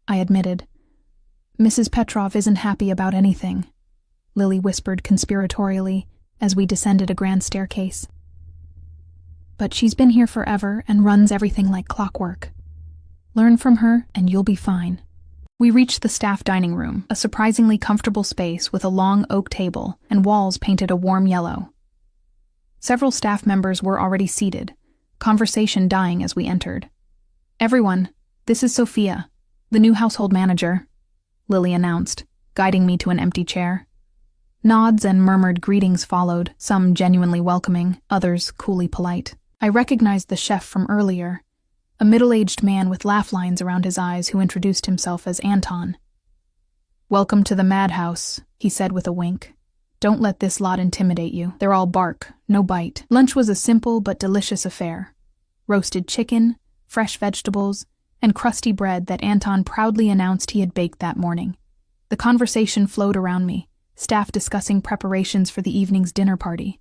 I admitted. Mrs. Petrov isn't happy about anything, Lily whispered conspiratorially as we descended a grand staircase. But she's been here forever and runs everything like clockwork. Learn from her and you'll be fine. We reached the staff dining room, a surprisingly comfortable space with a long oak table and walls painted a warm yellow. Several staff members were already seated, conversation dying as we entered. Everyone, this is Sophia, the new household manager, Lily announced, guiding me to an empty chair. Nods and murmured greetings followed, some genuinely welcoming, others coolly polite. I recognized the chef from earlier, a middle-aged man with laugh lines around his eyes who introduced himself as Anton. Welcome to the madhouse, he said with a wink. Don't let this lot intimidate you. They're all bark, no bite. Lunch was a simple but delicious affair. Roasted chicken, fresh vegetables, and crusty bread that Anton proudly announced he had baked that morning. The conversation flowed around me, staff discussing preparations for the evening's dinner party.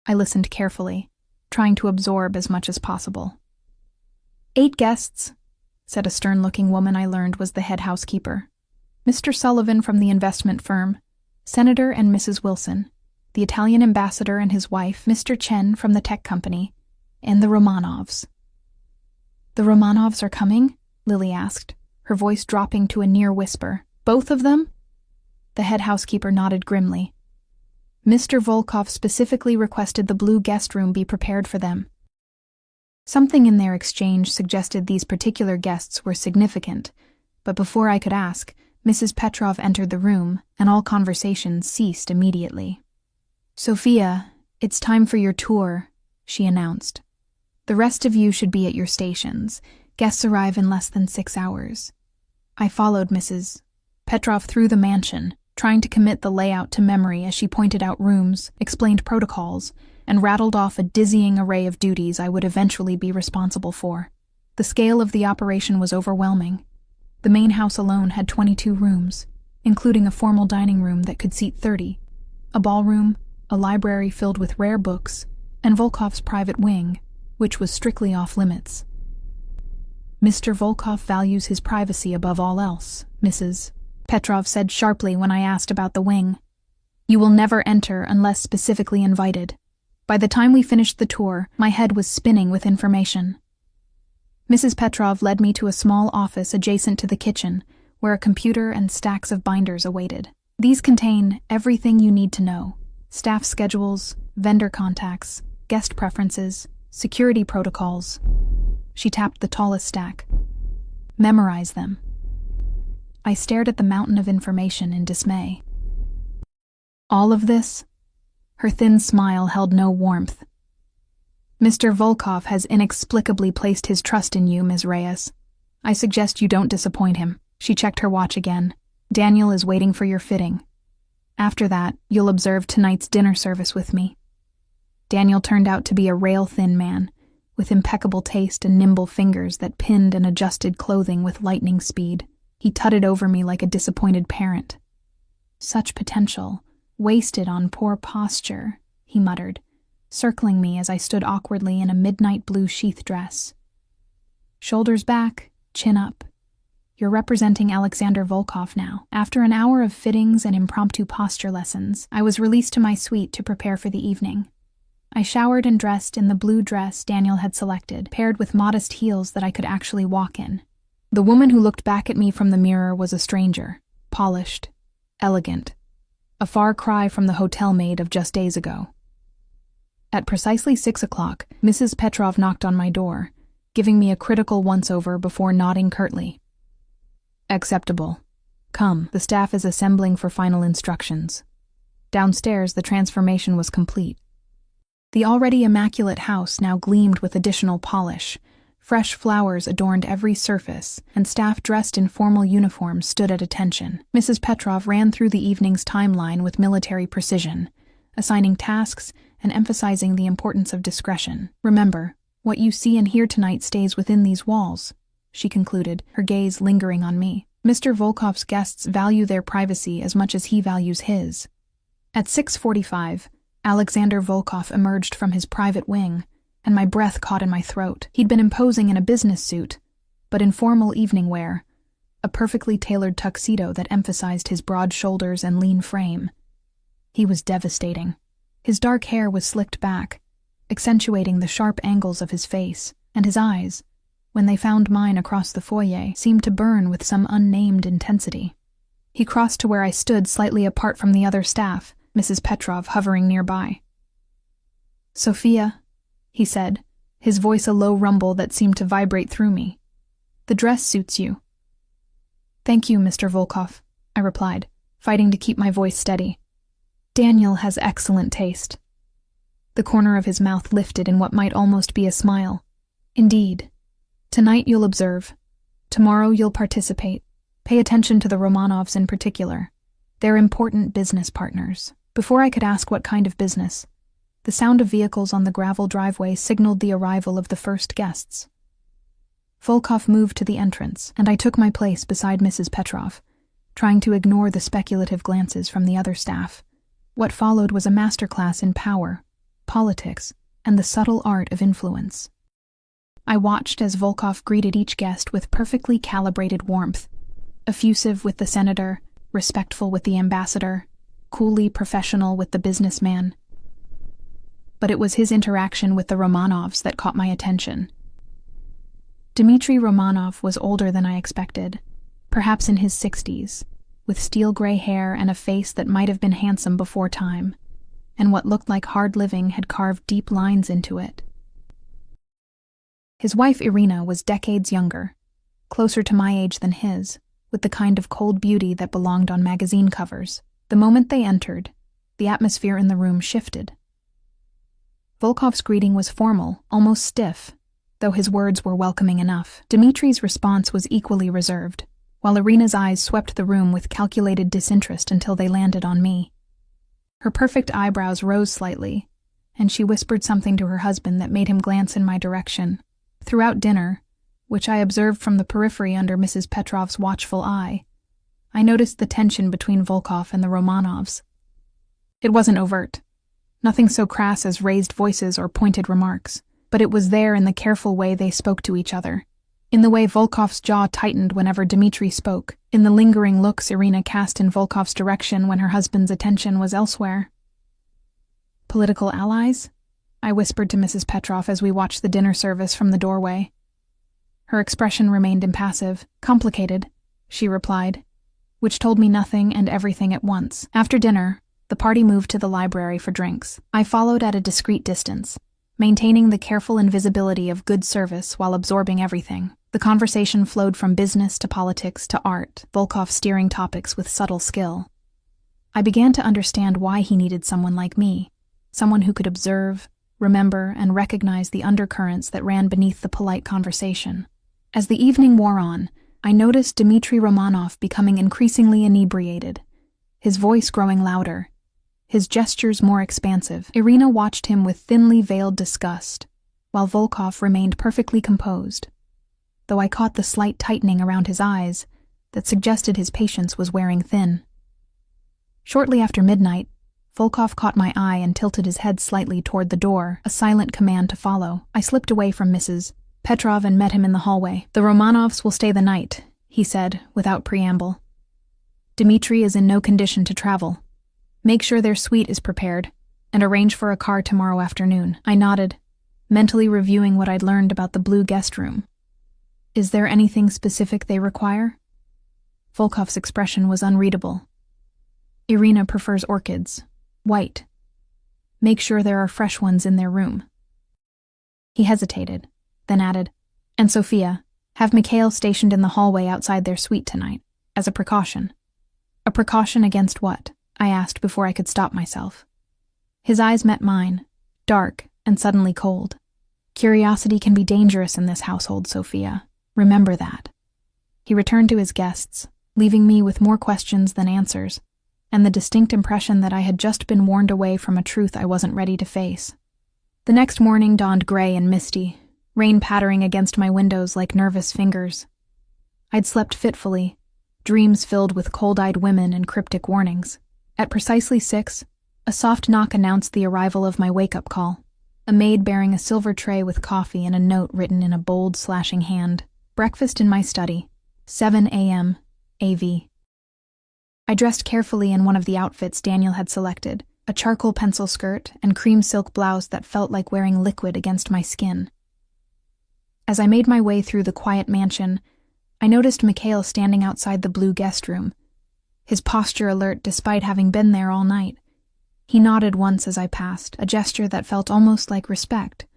I listened carefully, trying to absorb as much as possible. 8 guests, said a stern-looking woman I learned was the head housekeeper. Mr. Sullivan from the investment firm, Senator and Mrs. Wilson, the Italian ambassador and his wife, Mr. Chen from the tech company, and the Romanovs. "The Romanovs are coming?" Lily asked, her voice dropping to a near whisper. "Both of them?" The head housekeeper nodded grimly. Mr. Volkov specifically requested the blue guest room be prepared for them. Something in their exchange suggested these particular guests were significant, but before I could ask, Mrs. Petrov entered the room, and all conversation ceased immediately. "Sophia, it's time for your tour," she announced. "The rest of you should be at your stations. Guests arrive in less than 6 hours." I followed Mrs. Petrov through the mansion, trying to commit the layout to memory as she pointed out rooms, explained protocols, and rattled off a dizzying array of duties I would eventually be responsible for. The scale of the operation was overwhelming. The main house alone had 22 rooms, including a formal dining room that could seat 30, a ballroom, a library filled with rare books, and Volkov's private wing, which was strictly off-limits. "Mr. Volkov values his privacy above all else," Mrs. Petrov said sharply when I asked about the wing. "You will never enter unless specifically invited." By the time we finished the tour, my head was spinning with information. Mrs. Petrov led me to a small office adjacent to the kitchen, where a computer and stacks of binders awaited. These contain everything you need to know: staff schedules, vendor contacts, guest preferences, security protocols. She tapped the tallest stack. "Memorize them." I stared at the mountain of information in dismay. "All of this?" Her thin smile held no warmth. "Mr. Volkov has inexplicably placed his trust in you, Ms. Reyes. I suggest you don't disappoint him." She checked her watch again. "Daniel is waiting for your fitting. After that, you'll observe tonight's dinner service with me." Daniel turned out to be a rail-thin man, with impeccable taste and nimble fingers that pinned and adjusted clothing with lightning speed. He tutted over me like a disappointed parent. "Such potential, wasted on poor posture," he muttered, circling me as I stood awkwardly in a midnight blue sheath dress. "Shoulders back, chin up. You're representing Alexander Volkov now." After an hour of fittings and impromptu posture lessons, I was released to my suite to prepare for the evening. I showered and dressed in the blue dress Daniel had selected, paired with modest heels that I could actually walk in. The woman who looked back at me from the mirror was a stranger, polished, elegant, a far cry from the hotel maid of just days ago. At precisely 6 o'clock, Mrs. Petrov knocked on my door, giving me a critical once-over before nodding curtly. "Acceptable. Come, the staff is assembling for final instructions." Downstairs, the transformation was complete. The already immaculate house now gleamed with additional polish. Fresh flowers adorned every surface, and staff dressed in formal uniforms stood at attention. Mrs. Petrov ran through the evening's timeline with military precision, assigning tasks and emphasizing the importance of discretion. "Remember, what you see and hear tonight stays within these walls," she concluded, her gaze lingering on me. "Mr. Volkov's guests value their privacy as much as he values his." At 6:45, Alexander Volkov emerged from his private wing, and my breath caught in my throat. He'd been imposing in a business suit, but in formal evening wear, a perfectly tailored tuxedo that emphasized his broad shoulders and lean frame. He was devastating. His dark hair was slicked back, accentuating the sharp angles of his face, and his eyes, when they found mine across the foyer, seemed to burn with some unnamed intensity. He crossed to where I stood slightly apart from the other staff, Mrs. Petrov hovering nearby. "Sophia," he said, his voice a low rumble that seemed to vibrate through me. "The dress suits you." "Thank you, Mr. Volkov," I replied, fighting to keep my voice steady. "Daniel has excellent taste." The corner of his mouth lifted in what might almost be a smile. "Indeed. Tonight you'll observe. Tomorrow you'll participate. Pay attention to the Romanovs in particular. They're important business partners." Before I could ask what kind of business, the sound of vehicles on the gravel driveway signaled the arrival of the first guests. Volkov moved to the entrance, and I took my place beside Mrs. Petrov, trying to ignore the speculative glances from the other staff. What followed was a masterclass in power, politics, and the subtle art of influence. I watched as Volkov greeted each guest with perfectly calibrated warmth, effusive with the senator, respectful with the ambassador, coolly professional with the businessman. But it was his interaction with the Romanovs that caught my attention. Dmitry Romanov was older than I expected, perhaps in his 60s, with steel-gray hair and a face that might have been handsome before time, and what looked like hard living had carved deep lines into it. His wife Irina was decades younger, closer to my age than his, with the kind of cold beauty that belonged on magazine covers. The moment they entered, the atmosphere in the room shifted. Volkov's greeting was formal, almost stiff, though his words were welcoming enough. Dmitry's response was equally reserved, while Irina's eyes swept the room with calculated disinterest until they landed on me. Her perfect eyebrows rose slightly, and she whispered something to her husband that made him glance in my direction. Throughout dinner, which I observed from the periphery under Mrs. Petrov's watchful eye, I noticed the tension between Volkov and the Romanovs. It wasn't overt, nothing so crass as raised voices or pointed remarks, but it was there in the careful way they spoke to each other, in the way Volkov's jaw tightened whenever Dmitry spoke, in the lingering looks Irina cast in Volkov's direction when her husband's attention was elsewhere. "Political allies?" I whispered to Mrs. Petrov as we watched the dinner service from the doorway. Her expression remained impassive. "Complicated," she replied, which told me nothing and everything at once. After dinner, the party moved to the library for drinks. I followed at a discreet distance, maintaining the careful invisibility of good service while absorbing everything. The conversation flowed from business to politics to art, Volkov steering topics with subtle skill. I began to understand why he needed someone like me, someone who could observe, remember, and recognize the undercurrents that ran beneath the polite conversation. As the evening wore on, I noticed Dmitry Romanov becoming increasingly inebriated, his voice growing louder, his gestures more expansive. Irina watched him with thinly veiled disgust, while Volkov remained perfectly composed, though I caught the slight tightening around his eyes that suggested his patience was wearing thin. Shortly after midnight, Volkov caught my eye and tilted his head slightly toward the door, a silent command to follow. I slipped away from Mrs. Petrov and met him in the hallway. "The Romanovs will stay the night," he said, without preamble. "Dmitry is in no condition to travel. Make sure their suite is prepared, and arrange for a car tomorrow afternoon." I nodded, mentally reviewing what I'd learned about the blue guest room. "Is there anything specific they require?" Volkov's expression was unreadable. "Irina prefers orchids. White. Make sure there are fresh ones in their room." He hesitated, then added, "And Sophia, have Mikhail stationed in the hallway outside their suite tonight, as a precaution." "A precaution against what?" I asked before I could stop myself. His eyes met mine, dark and suddenly cold. "Curiosity can be dangerous in this household, Sophia. Remember that." He returned to his guests, leaving me with more questions than answers, and the distinct impression that I had just been warned away from a truth I wasn't ready to face. The next morning dawned gray and misty, rain pattering against my windows like nervous fingers. I'd slept fitfully, dreams filled with cold-eyed women and cryptic warnings. At precisely 6, a soft knock announced the arrival of my wake-up call, a maid bearing a silver tray with coffee and a note written in a bold, slashing hand. "Breakfast in my study, 7 a.m., AV." I dressed carefully in one of the outfits Daniel had selected, a charcoal pencil skirt and cream silk blouse that felt like wearing liquid against my skin. As I made my way through the quiet mansion, I noticed Mikhail standing outside the blue guest room, his posture alert despite having been there all night. He nodded once as I passed, a gesture that felt almost like respect.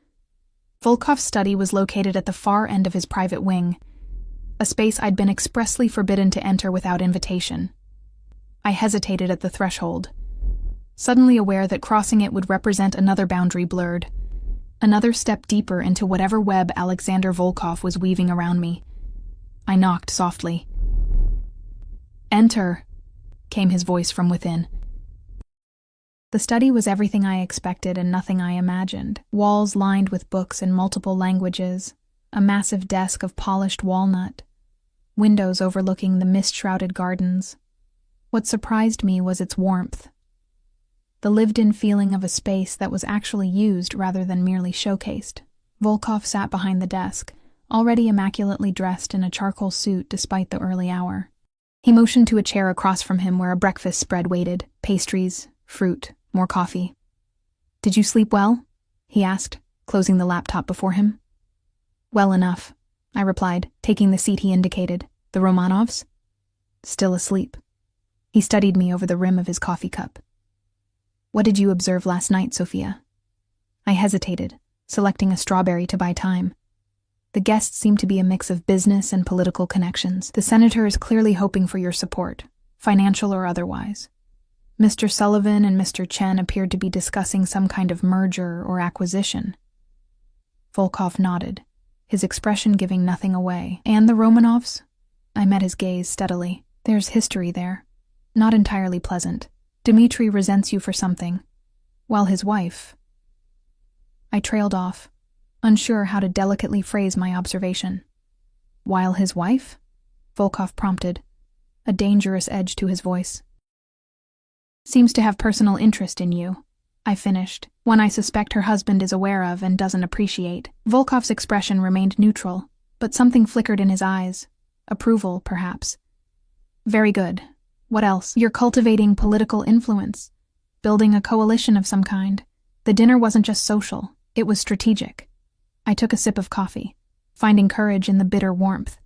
Volkov's study was located at the far end of his private wing, a space I'd been expressly forbidden to enter without invitation. I hesitated at the threshold, suddenly aware that crossing it would represent another boundary blurred, another step deeper into whatever web Alexander Volkov was weaving around me. I knocked softly. "Enter," came his voice from within. The study was everything I expected and nothing I imagined. Walls lined with books in multiple languages, a massive desk of polished walnut, windows overlooking the mist-shrouded gardens. What surprised me was its warmth, the lived-in feeling of a space that was actually used rather than merely showcased. Volkov sat behind the desk, already immaculately dressed in a charcoal suit despite the early hour. He motioned to a chair across from him where a breakfast spread waited, pastries, fruit, more coffee. "Did you sleep well?" he asked, closing the laptop before him. "Well enough," I replied, taking the seat he indicated. "The Romanovs?" "Still asleep." He studied me over the rim of his coffee cup. "What did you observe last night, Sophia?" I hesitated, selecting a strawberry to buy time. The guests seemed to be a mix of business and political connections. The senator is clearly hoping for your support, financial or otherwise. Mr. Sullivan and Mr. Chen appeared to be discussing some kind of merger or acquisition. Volkov nodded, his expression giving nothing away. "And the Romanovs?" I met his gaze steadily. "There's history there. Not entirely pleasant. Dmitri resents you for something, while his wife—" I trailed off, unsure how to delicately phrase my observation. "While his wife?" Volkov prompted, a dangerous edge to his voice. "Seems to have personal interest in you," I finished, "one I suspect her husband is aware of and doesn't appreciate." Volkov's expression remained neutral, but something flickered in his eyes. Approval, perhaps. "Very good. What else?" "You're cultivating political influence, building a coalition of some kind. The dinner wasn't just social, it was strategic." I took a sip of coffee, finding courage in the bitter warmth.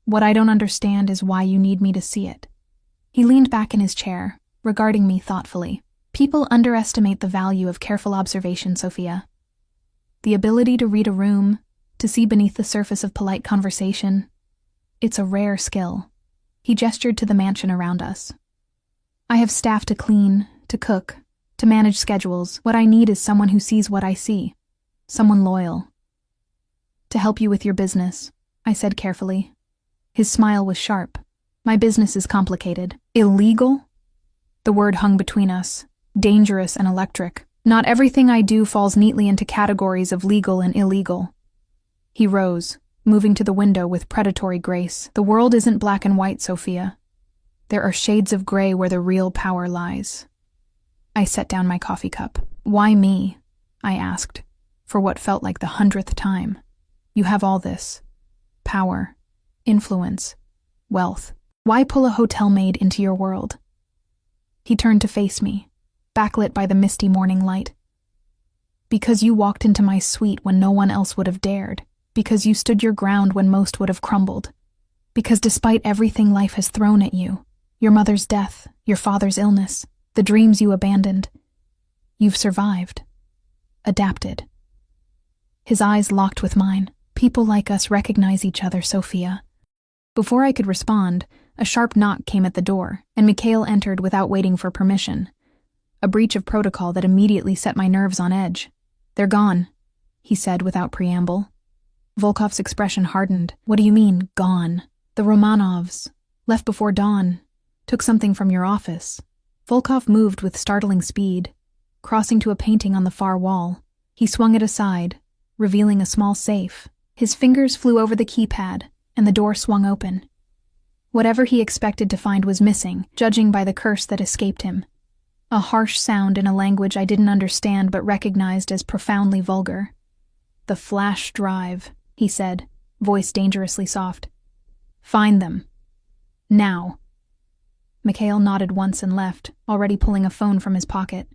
"What I don't understand is why you need me to see it." He leaned back in his chair, regarding me thoughtfully. "People underestimate the value of careful observation, Sophia. The ability to read a room, to see beneath the surface of polite conversation. It's a rare skill." He gestured to the mansion around us. "I have staff to clean, to cook, to manage schedules. What I need is someone who sees what I see. Someone loyal." "To help you with your business," I said carefully. His smile was sharp. "My business is complicated." "Illegal?" The word hung between us, dangerous and electric. "Not everything I do falls neatly into categories of legal and illegal." He rose, moving to the window with predatory grace. "The world isn't black and white, Sophia. There are shades of gray where the real power lies." I set down my coffee cup. "Why me?" I asked, for what felt like the 100th time. "You have all this. Power, influence, wealth. Why pull a hotel maid into your world?" He turned to face me, backlit by the misty morning light. "Because you walked into my suite when no one else would have dared. Because you stood your ground when most would have crumbled. Because despite everything life has thrown at you, your mother's death, your father's illness, the dreams you abandoned, you've survived. Adapted." His eyes locked with mine. "People like us recognize each other, Sophia." Before I could respond, a sharp knock came at the door, and Mikhail entered without waiting for permission. A breach of protocol that immediately set my nerves on edge. "They're gone," he said without preamble. Volkov's expression hardened. "What do you mean, gone?" "The Romanovs. Left before dawn. Took something from your office." Volkov moved with startling speed, crossing to a painting on the far wall. He swung it aside, revealing a small safe. His fingers flew over the keypad, and the door swung open. Whatever he expected to find was missing, judging by the curse that escaped him. A harsh sound in a language I didn't understand but recognized as profoundly vulgar. "The flash drive," he said, voice dangerously soft. "Find them. Now." Mikhail nodded once and left, already pulling a phone from his pocket.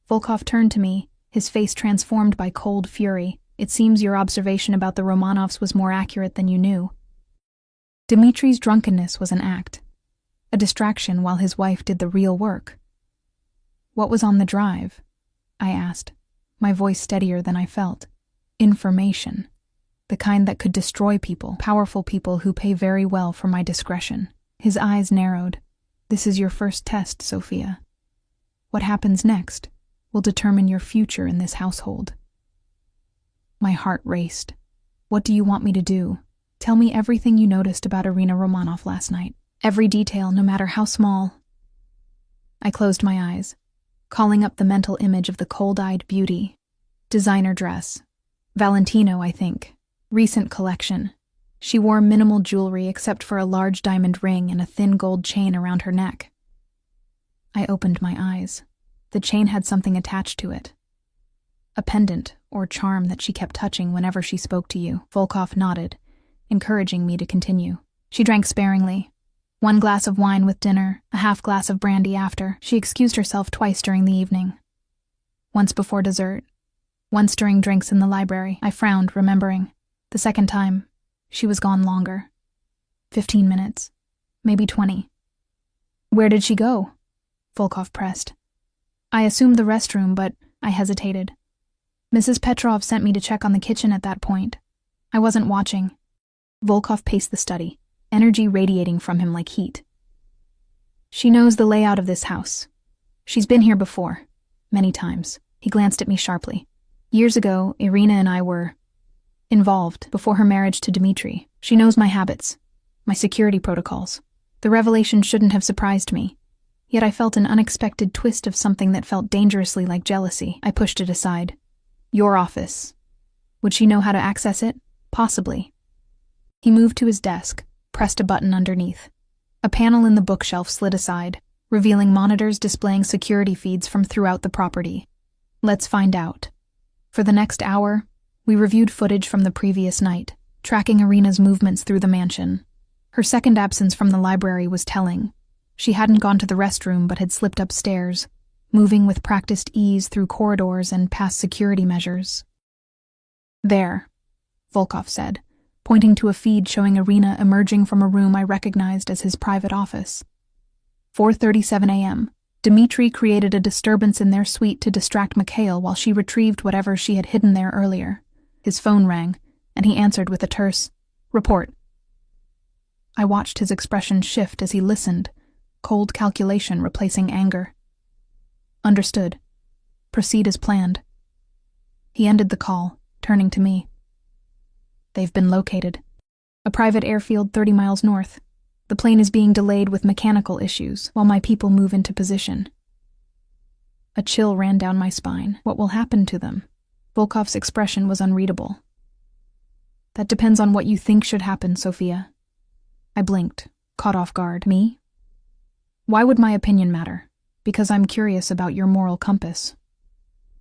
Volkov turned to me, his face transformed by cold fury. "It seems your observation about the Romanovs was more accurate than you knew." Dmitri's drunkenness was an act, a distraction while his wife did the real work. "What was on the drive?" I asked, my voice steadier than I felt. "Information. The kind that could destroy people, powerful people who pay very well for my discretion." His eyes narrowed. "This is your first test, Sophia. What happens next will determine your future in this household." My heart raced. "What do you want me to do? Tell me everything you noticed about Irina Romanov last night. Every detail, no matter how small." I closed my eyes, calling up the mental image of the cold-eyed beauty. Designer dress. Valentino, I think. Recent collection. She wore minimal jewelry except for a large diamond ring and a thin gold chain around her neck. I opened my eyes. The chain had something attached to it. "A pendant or charm that she kept touching whenever she spoke to you." Volkov nodded, encouraging me to continue. "She drank sparingly. 1 glass of wine with dinner, a half glass of brandy after. She excused herself twice during the evening. Once before dessert, once during drinks in the library. I frowned, remembering. The second time, she was gone longer. 15 minutes, maybe 20. Where did she go? Volkov pressed. I assumed the restroom, but I hesitated. Mrs. Petrov sent me to check on the kitchen at that point. I wasn't watching. Volkov paced the study, energy radiating from him like heat. She knows the layout of this house. She's been here before, many times. He glanced at me sharply. Years ago, Irina and I were involved before her marriage to Dmitri. She knows my habits, my security protocols. The revelation shouldn't have surprised me. Yet I felt an unexpected twist of something that felt dangerously like jealousy. I pushed it aside. Your office. Would she know how to access it? Possibly. He moved to his desk, pressed a button underneath. A panel in the bookshelf slid aside, revealing monitors displaying security feeds from throughout the property. Let's find out. For the next hour, we reviewed footage from the previous night, tracking Irina's movements through the mansion. Her second absence from the library was telling. She hadn't gone to the restroom but had slipped upstairs, moving with practiced ease through corridors and past security measures. There, Volkov said, pointing to a feed showing Irina emerging from a room I recognized as his private office. 4:37 a.m. Dmitri created a disturbance in their suite to distract Mikhail while she retrieved whatever she had hidden there earlier. His phone rang, and he answered with a terse, "Report." I watched his expression shift as he listened, cold calculation replacing anger. Understood. Proceed as planned. He ended the call, turning to me. They've been located. A private airfield 30 miles north. The plane is being delayed with mechanical issues while my people move into position. A chill ran down my spine. What will happen to them? Volkov's expression was unreadable. That depends on what you think should happen, Sophia. I blinked, caught off guard. Me? Why would my opinion matter? Because I'm curious about your moral compass.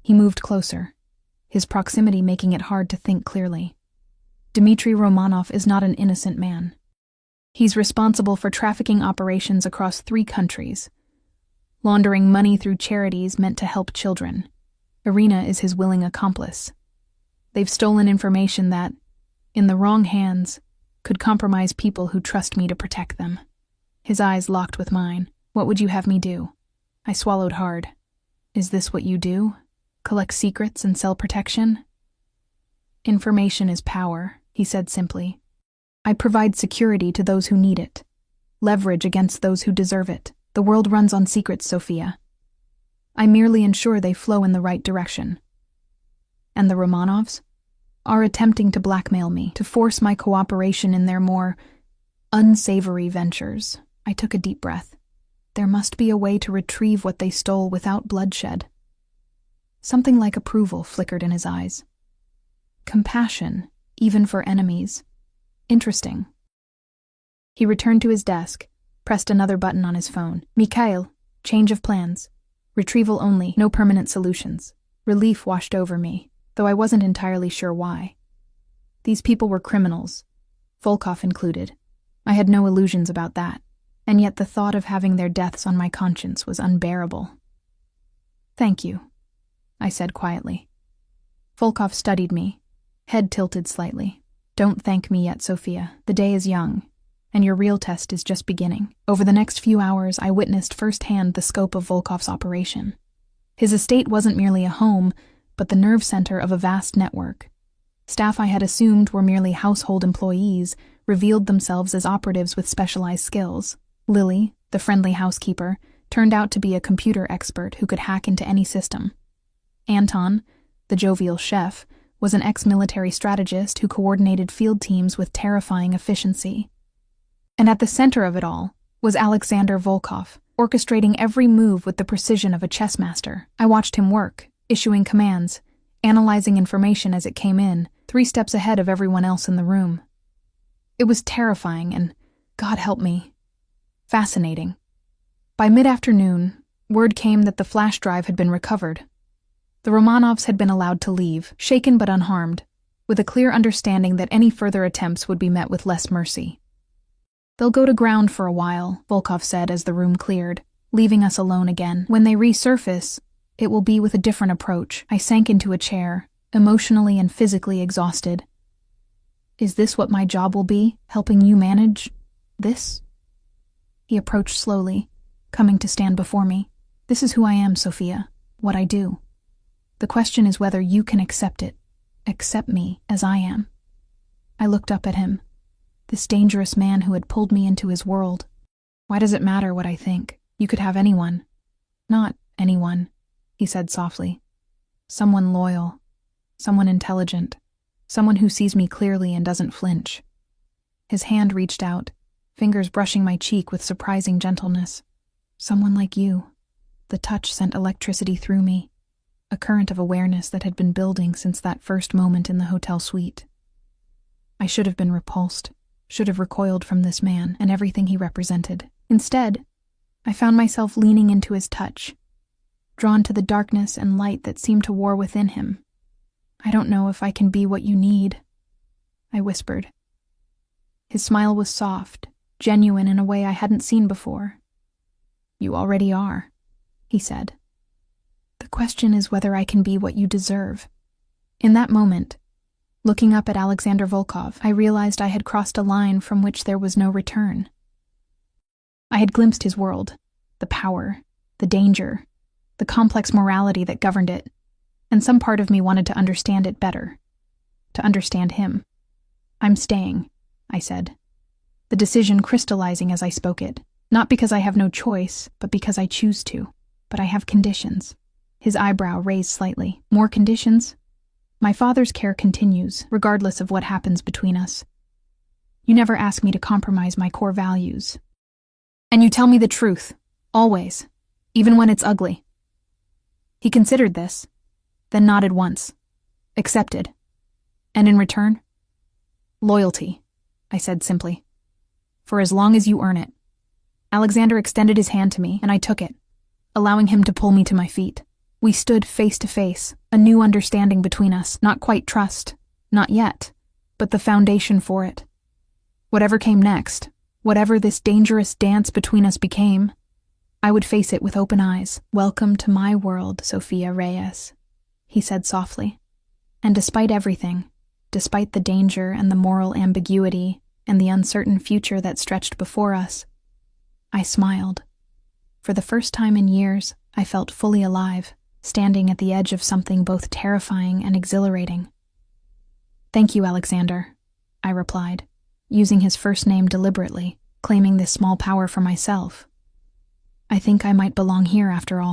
He moved closer, his proximity making it hard to think clearly. Dmitri Romanov is not an innocent man. He's responsible for trafficking operations across 3 countries, laundering money through charities meant to help children. Irina is his willing accomplice. They've stolen information that, in the wrong hands, could compromise people who trust me to protect them. His eyes locked with mine. What would you have me do? I swallowed hard. Is this what you do? Collect secrets and sell protection? Information is power, he said simply. I provide security to those who need it. Leverage against those who deserve it. The world runs on secrets, Sophia. I merely ensure they flow in the right direction. And the Romanovs are attempting to blackmail me, to force my cooperation in their more unsavory ventures. I took a deep breath. There must be a way to retrieve what they stole without bloodshed. Something like approval flickered in his eyes. Compassion, even for enemies. Interesting. He returned to his desk, pressed another button on his phone. Mikhail, change of plans. Retrieval only, no permanent solutions. Relief washed over me, though I wasn't entirely sure why. These people were criminals, Volkov included. I had no illusions about that, and yet the thought of having their deaths on my conscience was unbearable. Thank you, I said quietly. Volkov studied me, head tilted slightly. Don't thank me yet, Sophia. The day is young, and your real test is just beginning. Over the next few hours, I witnessed firsthand the scope of Volkov's operation. His estate wasn't merely a home, but the nerve center of a vast network. Staff I had assumed were merely household employees revealed themselves as operatives with specialized skills. Lily, the friendly housekeeper, turned out to be a computer expert who could hack into any system. Anton, the jovial chef, was an ex-military strategist who coordinated field teams with terrifying efficiency. And at the center of it all was Alexander Volkov, orchestrating every move with the precision of a chess master. I watched him work, issuing commands, analyzing information as it came in, 3 steps ahead of everyone else in the room. It was terrifying and, God help me, fascinating. By mid-afternoon, word came that the flash drive had been recovered. The Romanovs had been allowed to leave, shaken but unharmed, with a clear understanding that any further attempts would be met with less mercy. They'll go to ground for a while, Volkov said as the room cleared, leaving us alone again. When they resurface, it will be with a different approach. I sank into a chair, emotionally and physically exhausted. Is this what my job will be, helping you manage this? He approached slowly, coming to stand before me. This is who I am, Sophia, what I do. The question is whether you can accept it, accept me as I am. I looked up at him, this dangerous man who had pulled me into his world. Why does it matter what I think? You could have anyone. Not anyone, he said softly. Someone loyal, someone intelligent, someone who sees me clearly and doesn't flinch. His hand reached out, fingers brushing my cheek with surprising gentleness. Someone like you. The touch sent electricity through me, a current of awareness that had been building since that first moment in the hotel suite. I should have been repulsed, should have recoiled from this man and everything he represented. Instead, I found myself leaning into his touch, drawn to the darkness and light that seemed to war within him. I don't know if I can be what you need, I whispered. His smile was soft, genuine in a way I hadn't seen before. You already are, he said. The question is whether I can be what you deserve. In that moment, looking up at Alexander Volkov, I realized I had crossed a line from which there was no return. I had glimpsed his world, the power, the danger, the complex morality that governed it, and some part of me wanted to understand it better, to understand him. I'm staying, I said, the decision crystallizing as I spoke it, not because I have no choice, but because I choose to. But I have conditions. His eyebrow raised slightly. More conditions? My father's care continues, regardless of what happens between us. You never ask me to compromise my core values. And you tell me the truth, always, even when it's ugly. He considered this, then nodded once. Accepted. And in return? Loyalty, I said simply. For as long as you earn it. Alexander extended his hand to me, and I took it, allowing him to pull me to my feet. We stood face to face, a new understanding between us, not quite trust, not yet, but the foundation for it. Whatever came next, whatever this dangerous dance between us became, I would face it with open eyes. Welcome to my world, Sophia Reyes, he said softly. And despite everything, despite the danger and the moral ambiguity and the uncertain future that stretched before us, I smiled. For the first time in years, I felt fully alive, standing at the edge of something both terrifying and exhilarating. Thank you, Alexander, I replied, using his first name deliberately, claiming this small power for myself. I think I might belong here after all.